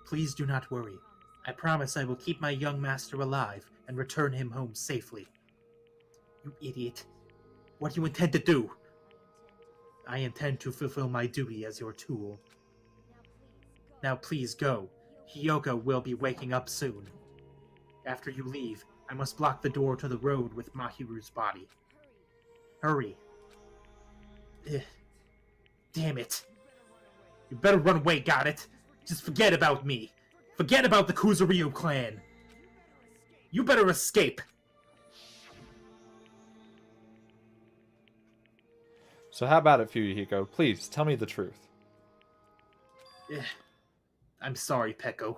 Please do not worry. I promise I will keep my young master alive and return him home safely. You idiot. What do you intend to do? I intend to fulfill my duty as your tool. Now please go. Hiyoko will be waking up soon. After you leave, I must block the door to the road with Mahiru's body. Hurry. Ugh. Damn it. You better run away, got it? Just forget about me. Forget about the Kuzuryu clan. You better escape. So how about it, Fuyuhiko? Please, tell me the truth. Eh, I'm sorry, Peko.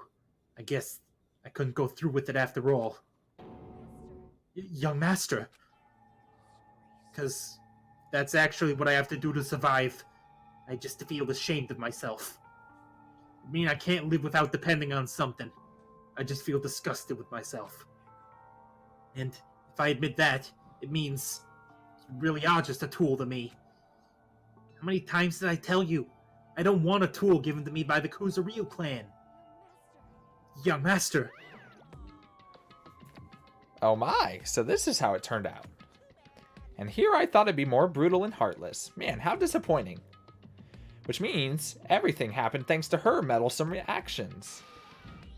I guess I couldn't go through with it after all. Young Master. Because that's actually what I have to do to survive. I just feel ashamed of myself. I mean, I can't live without depending on something. I just feel disgusted with myself. And if I admit that, it means you really are just a tool to me. How many times did I tell you? I don't want a tool given to me by the Kuzuryu clan. Young Master. Oh my, so this is how it turned out. And here I thought it'd be more brutal and heartless. Man, how disappointing. Which means everything happened thanks to her meddlesome reactions.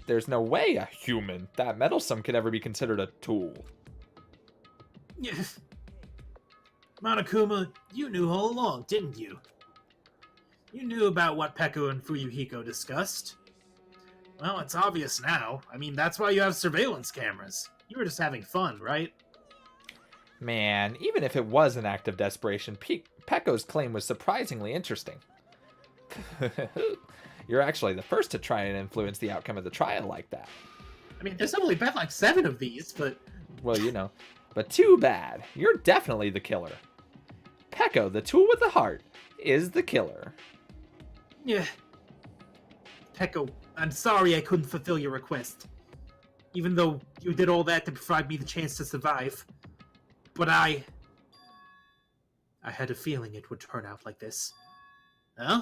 There's no way a human that meddlesome could ever be considered a tool. Monokuma, you knew all along, didn't you? You knew about what Peko and Fuyuhiko discussed. Well, it's obvious now. I mean, that's why you have surveillance cameras. You were just having fun, right? Man, even if it was an act of desperation, Peko's claim was surprisingly interesting. You're actually the first to try and influence the outcome of the trial like that. I mean, there's only been like 7 of these, but... Well, you know. But too bad. You're definitely the killer. Peko, the tool with the heart, is the killer. Yeah. Peko, I'm sorry I couldn't fulfill your request. Even though you did all that to provide me the chance to survive. But I had a feeling it would turn out like this. Huh?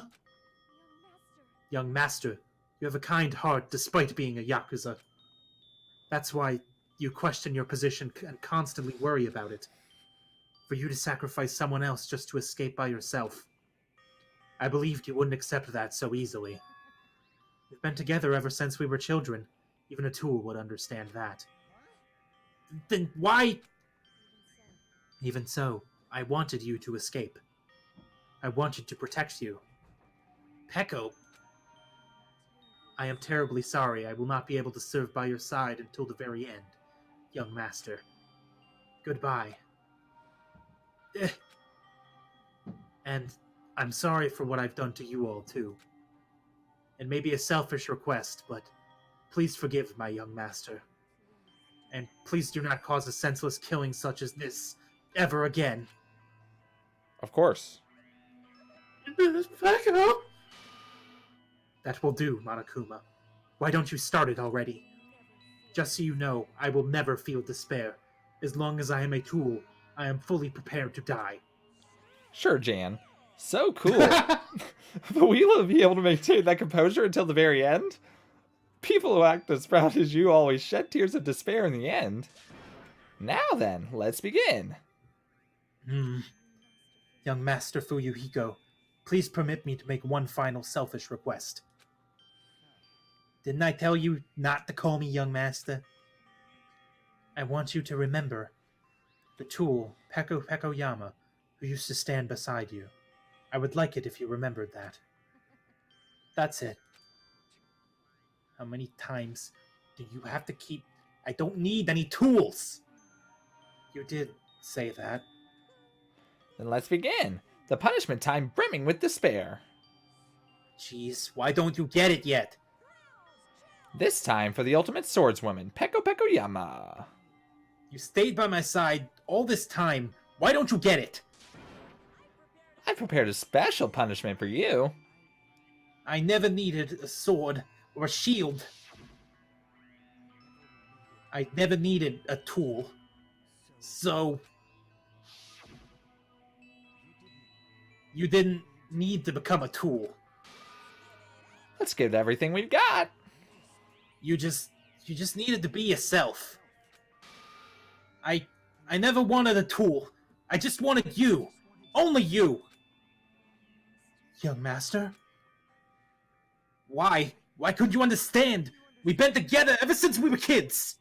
Young Master, you have a kind heart despite being a Yakuza. That's why you question your position and constantly worry about it. For you to sacrifice someone else just to escape by yourself. I believed you wouldn't accept that so easily. We've been together ever since we were children. Even a tool would understand that. Then why... Even so, I wanted you to escape. I wanted to protect you. Peko, I am terribly sorry I will not be able to serve by your side until the very end, young master. Goodbye. And I'm sorry for what I've done to you all, too. It may be a selfish request, but please forgive my young master. And please do not cause a senseless killing such as this ever again. Of course. That will do, Monokuma. Why don't you start it already? Just so you know, I will never feel despair. As long as I am a tool, I am fully prepared to die. Sure, Jan. So cool. But will you be able to maintain that composure until the very end? People who act as proud as you always shed tears of despair in the end. Now then, let's begin. Young Master Fuyuhiko, please permit me to make one final selfish request. Didn't I tell you not to call me Young Master? I want you to remember the tool, Peko Pekoyama, who used to stand beside you. I would like it if you remembered that. That's it. How many times do you have to keep... I don't need any tools! You did say that. Then let's begin. The punishment time brimming with despair. Jeez, why don't you get it yet? This time for the ultimate swordswoman, Peko Pekoyama. You stayed by my side all this time. Why don't you get it? I've prepared a special punishment for you. I never needed a sword or a shield. I never needed a tool. So... you didn't need to become a tool. Let's give it everything we've got. You just needed to be yourself. I never wanted a tool. I just wanted you. Only you. Young Master? Why? Why couldn't you understand? We've been together ever since we were kids.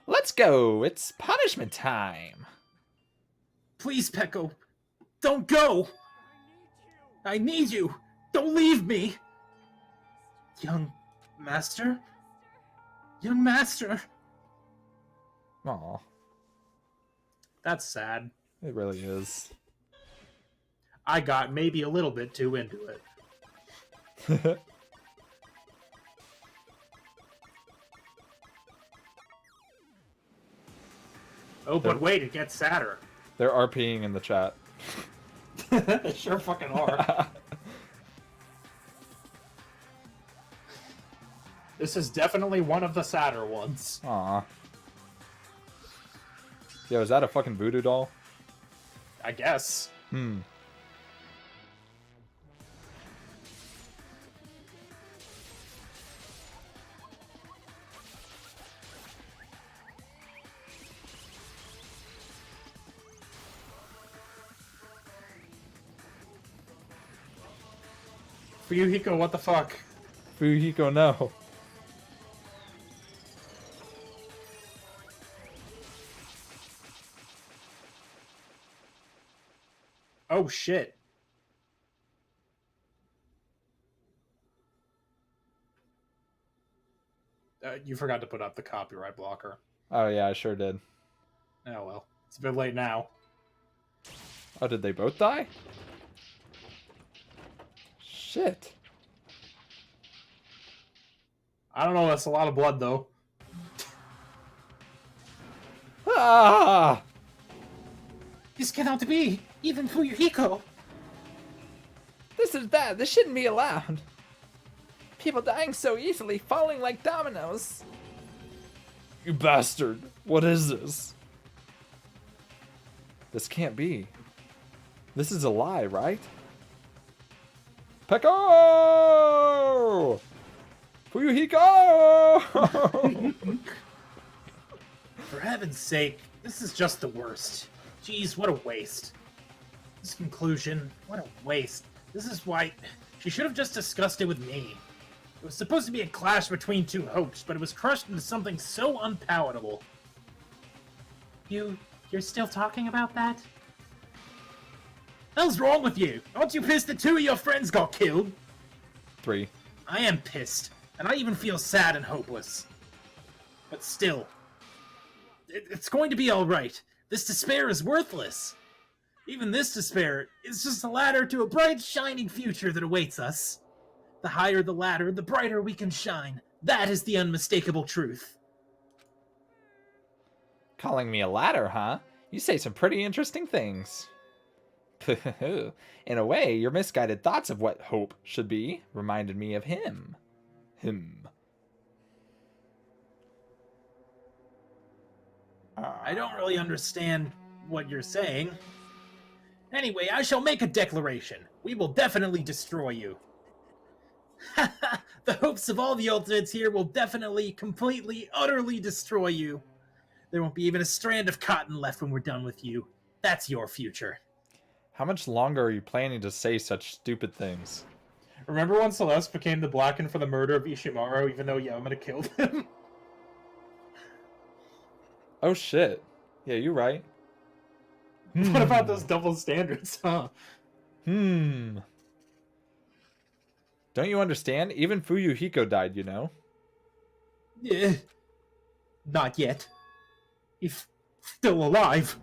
Let's go. It's punishment time. Please, Peko. Don't go. I need you. Don't leave me. Young Master? Young Master. Aw, That's sad. It really is. I got maybe a little bit too into it. Oh, but wait, it gets sadder. They're RPing in the chat. They sure fucking are. This is definitely one of the sadder ones. Aw. Yo, is that a fucking voodoo doll? I guess. Hmm. Fuyuhiko, what the fuck? Fuyuhiko, no. Oh shit. You forgot to put up the copyright blocker. Oh yeah, I sure did. Oh well. It's a bit late now. Oh, did they both die? Shit. I don't know, that's a lot of blood though. Ah! This cannot be! Even Fuyuhiko! This is bad. This shouldn't be allowed. People dying so easily, falling like dominoes. You bastard. What is this? This can't be. This is a lie, right? Peko! Fuyuhiko! For heaven's sake, this is just the worst. Jeez, what a waste. This conclusion, what a waste. This is why she should have just discussed it with me. It was supposed to be a clash between two hopes, but it was crushed into something so unpalatable. You're still talking about that? Hell's wrong with you? Aren't you pissed that two of your friends got killed? 3. I am pissed, and I even feel sad and hopeless. But still, it's going to be alright. This despair is worthless. Even this despair is just a ladder to a bright, shining future that awaits us. The higher the ladder, the brighter we can shine. That is the unmistakable truth. Calling me a ladder, huh? You say some pretty interesting things. In a way, your misguided thoughts of what hope should be reminded me of him. I don't really understand what you're saying. Anyway, I shall make a declaration. We will definitely destroy you. The hopes of all the Ultimates here will definitely, completely, utterly destroy you. There won't be even a strand of cotton left when we're done with you. That's your future. How much longer are you planning to say such stupid things? Remember when Celeste became the Blackened for the murder of Ishimaru even though Yamada killed him? Oh shit. Yeah, you're right. What about those double standards, huh? Don't you understand? Even Fuyuhiko died, you know? Yeah. Not yet. He's still alive.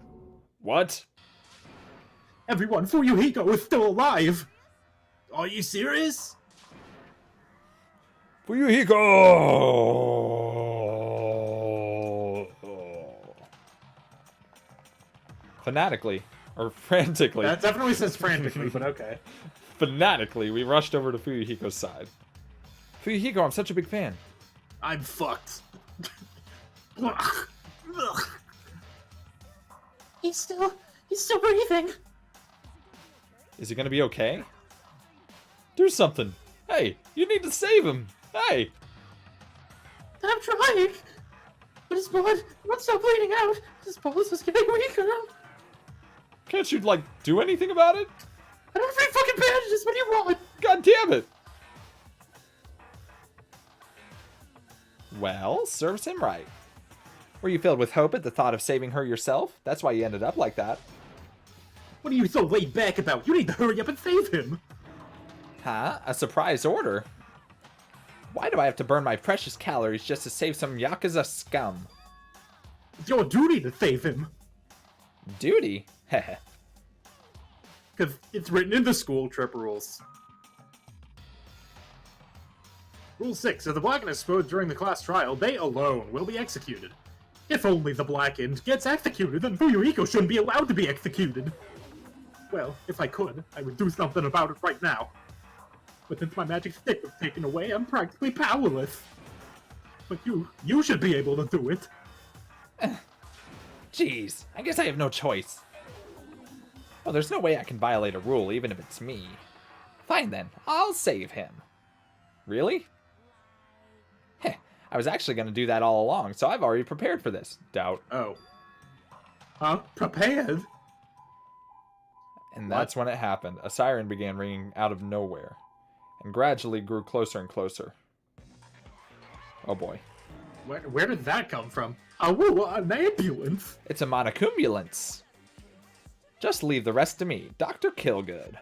What? Everyone, Fuyuhiko is still alive. Are you serious? Fuyuhiko! Fanatically, or frantically. That definitely says frantically, but okay. Fanatically, we rushed over to Fuyuhiko's side. Fuyuhiko, I'm such a big fan. I'm fucked. He's still breathing. Is he gonna be okay? Do something. Hey, you need to save him. Hey! I'm trying. But his blood won't stop bleeding out. His pulse is getting weaker. Can't you, like, do anything about it? I don't have any fucking bandages. What do you want? God damn it! Well, serves him right. Were you filled with hope at the thought of saving her yourself? That's why you ended up like that. What are you so laid back about? You need to hurry up and save him. Huh? A surprise order? Why do I have to burn my precious calories just to save some Yakuza scum? It's your duty to save him. Duty? Heh. because it's written in the school trip rules. Rule 6. If the Blackened is exposed during the class trial, they alone will be executed. If only the Blackened gets executed, then Fuyuhiko shouldn't be allowed to be executed. Well, if I could, I would do something about it right now. But since my magic stick was taken away, I'm practically powerless. But you should be able to do it. Jeez, I guess I have no choice. Well, there's no way I can violate a rule, even if it's me. Fine then, I'll save him. Really? Heh, I was actually going to do that all along, so I've already prepared for this. Doubt. Oh. Huh? Prepared? And that's when it happened. A siren began ringing out of nowhere, and gradually grew closer and closer. Oh boy. Where did that come from? Oh, an ambulance! It's a monocumbulance. Just leave the rest to me, Dr. Killgood.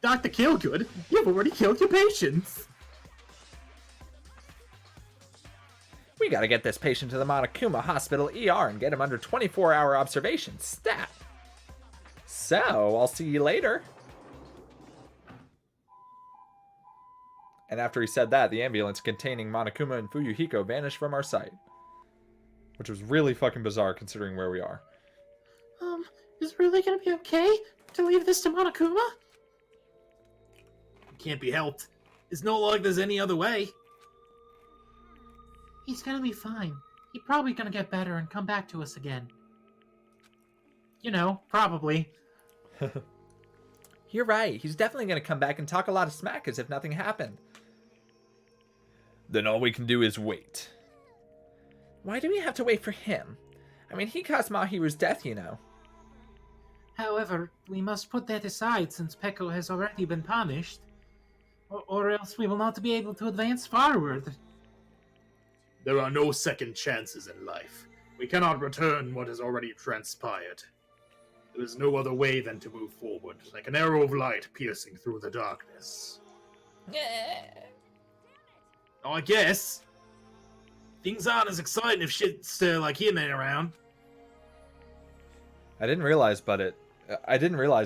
Dr. Killgood, you've already killed your patients! We gotta get this patient to the Monokuma Hospital ER and get him under 24-hour observation, stat. So, I'll see you later. And after he said that, the ambulance containing Monokuma and Fuyuhiko vanished from our sight. Which was really fucking bizarre considering where we are. Is it really gonna be okay to leave this to Monokuma? Can't be helped. It's not like there's any other way. He's gonna be fine. He's probably gonna get better and come back to us again. You know, probably. You're right, he's definitely gonna come back and talk a lot of smack as if nothing happened. Then all we can do is wait. Why do we have to wait for him? I mean, he caused Mahiru's death, you know. However, we must put that aside since Peko has already been punished. Or else we will not be able to advance forward. There are no second chances in life. We cannot return what has already transpired. There is no other way than to move forward, like an arrow of light piercing through the darkness. I guess. Things aren't as exciting if shit's like him ain't around. I didn't realize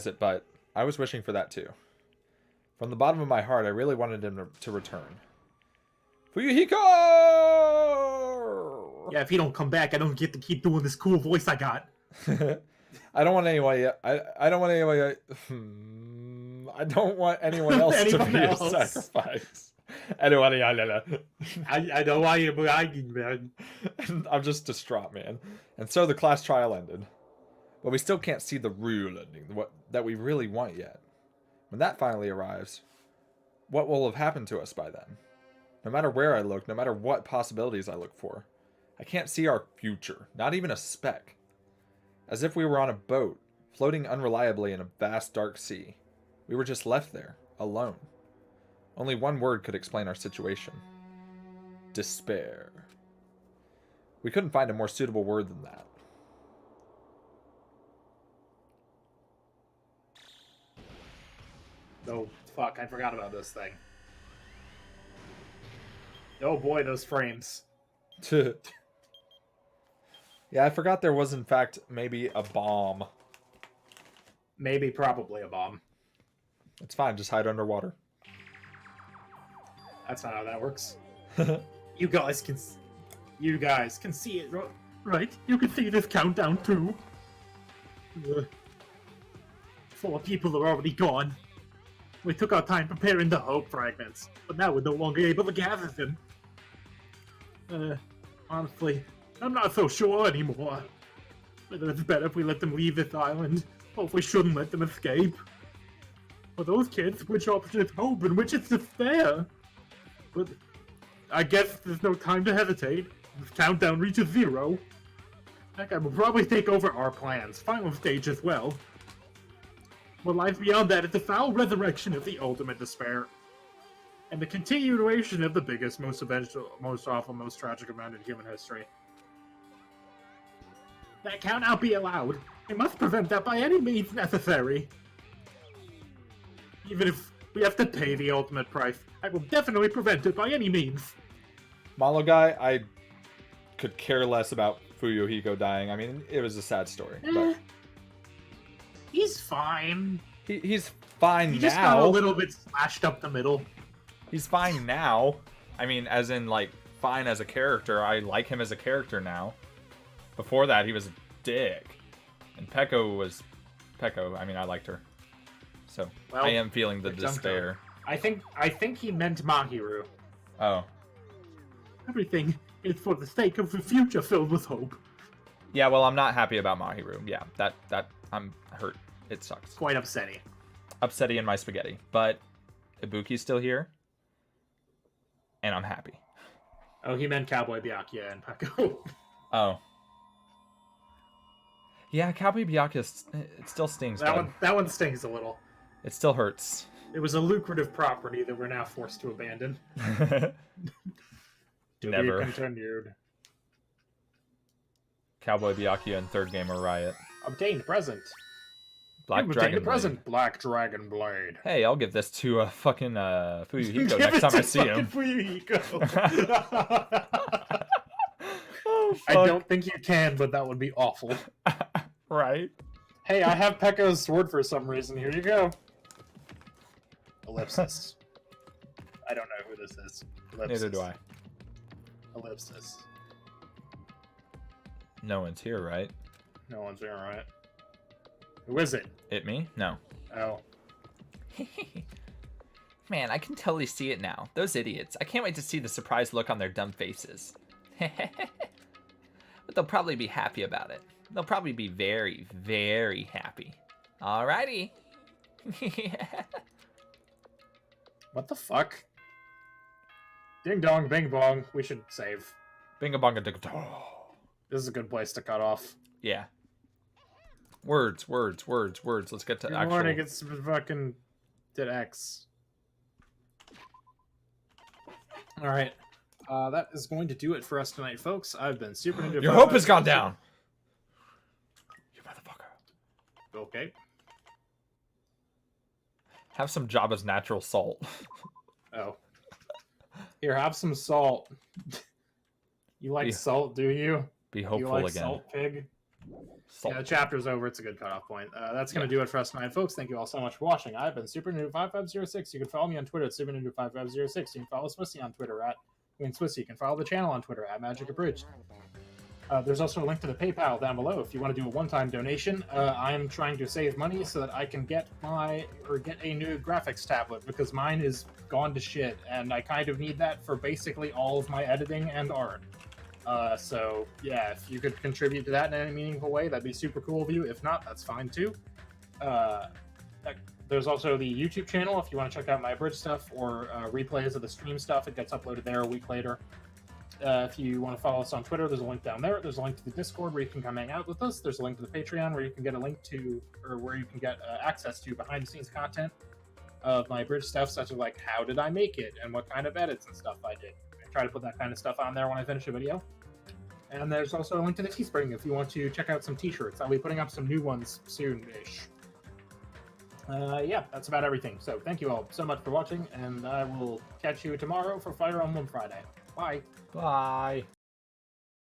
it, but I was wishing for that too. From the bottom of my heart, I really wanted him to return. Fuyuhiko! Yeah, if you don't come back, I don't get to keep doing this cool voice I got. I don't want anyone. I don't want anyone. I don't want anyone else to Anyone be else. a sacrifice. Anyone? I know why you're bragging, man. And I'm just distraught, man. And so the class trial ended. But we still can't see the real ending, that we really want yet. When that finally arrives, what will have happened to us by then? No matter where I look, no matter what possibilities I look for, I can't see our future, not even a speck. As if we were on a boat, floating unreliably in a vast dark sea. We were just left there, alone. Only one word could explain our situation. Despair. We couldn't find a more suitable word than that. Oh, fuck, I forgot about this thing. Oh boy, those frames. Yeah, I forgot there was in fact maybe a bomb. Maybe, probably a bomb. It's fine, just hide underwater. That's not how that works. You guys can see it, right? You can see this countdown too. 4 people are already gone. We took our time preparing the hope fragments, but now we're no longer able to gather them. Honestly, I'm not so sure anymore. Whether it's better if we let them leave this island, or if we shouldn't let them escape. For those kids, which option is hope and which is despair? But I guess there's no time to hesitate. The countdown reaches 0. That guy will probably take over our plans, final stage as well. What lies beyond that is the foul resurrection of the ultimate despair. And the continuation of the biggest, most eventual, most awful, most tragic event in human history. That cannot be allowed. We must prevent that by any means necessary. Even if we have to pay the ultimate price, I will definitely prevent it by any means. Malo guy, I could care less about Fuyuhiko dying. I mean, it was a sad story. But He's fine. He's fine He just got a now. little bit slashed up the middle. He's fine now. I mean, as in, like, fine as a character. I like him as a character now. Before that, he was a dick. And Peko was... Peko, I mean, I liked her. So, Well, I am feeling the it jumped despair. I think he meant Mahiru. Oh. Everything is for the sake of a future filled with hope. Yeah, well, I'm not happy about Mahiru. Yeah, that I'm hurt. It sucks. Quite upsetting. Upsetty in my spaghetti. But Ibuki's still here. And I'm happy. Oh, he meant Cowboy Byakuya and Peko. Oh. Yeah, Cowboy Byakuya, it still stings. That one stings a little. It still hurts. It was a lucrative property that we're now forced to abandon. To Never. be continued. Cowboy Byakuya and Third Gamer Riot. Obtained present. Black You obtained Dragon a Blade. Black Dragon Blade. Hey, I'll give this to fucking Fuyuhiko Give next it time to I see him. fucking Fuyuhiko. Oh, I fuck. don't think you can, but that would be awful. Right? Hey, I have Pekko's sword for some reason. Here you go. Ellipsis. I don't know who this is. Ellipsis. Neither do I. Ellipsis. No one's here, right? No one's here, right? Who is it? It me? No. Oh. Man, I can totally see it now. Those idiots. I can't wait to see the surprised look on their dumb faces. But they'll probably be happy about it. They'll probably be very, very happy. Alrighty. What the fuck? Ding dong, bing bong. We should save. Binga bonga digga. This is a good place to cut off. Yeah. Words. Let's get to Good actual... morning, it's fucking... did X. Alright. That is going to do it for us tonight, folks. I've been Super Ninja. Your hope has gone down. You motherfucker. Okay. Have some Jabba's natural salt. Oh. Here, have some salt. You like Be- salt, do you? Be You hopeful like again. salt, pig? Salt. Yeah, the chapter's over. It's a good cutoff point. That's going to do it for us tonight, folks. Thank you all so much for watching. I've been SuperNoob5506. You can follow me on Twitter at SuperNoob5506. You can follow Swissy on Twitter at QueenSwissy. You can follow the channel on Twitter at MagicAbridged. There's also a link to the PayPal down below if you want to do a one-time donation. I'm trying to save money so that I can get a new graphics tablet because mine is gone to shit, and I kind of need that for basically all of my editing and art. So yeah, if you could contribute to that in any meaningful way, that'd be super cool of you. If not, that's fine too. There's also the YouTube channel if you want to check out my bridge stuff or replays of the stream stuff. It gets uploaded there a week later. If you want to follow us on Twitter, there's a link down there. There's a link to the Discord where you can come hang out with us. There's a link to the Patreon where you can get a link to, or where you can get access to behind-the-scenes content of my bridge stuff, such as like how did I make it and what kind of edits and stuff I did. I try to put that kind of stuff on there when I finish a video. And there's also a link to the Teespring if you want to check out some t-shirts. I'll be putting up some new ones soon-ish. Yeah, that's about everything. So thank you all so much for watching, and I will catch you tomorrow for Fire Emblem Friday. Bye. Bye.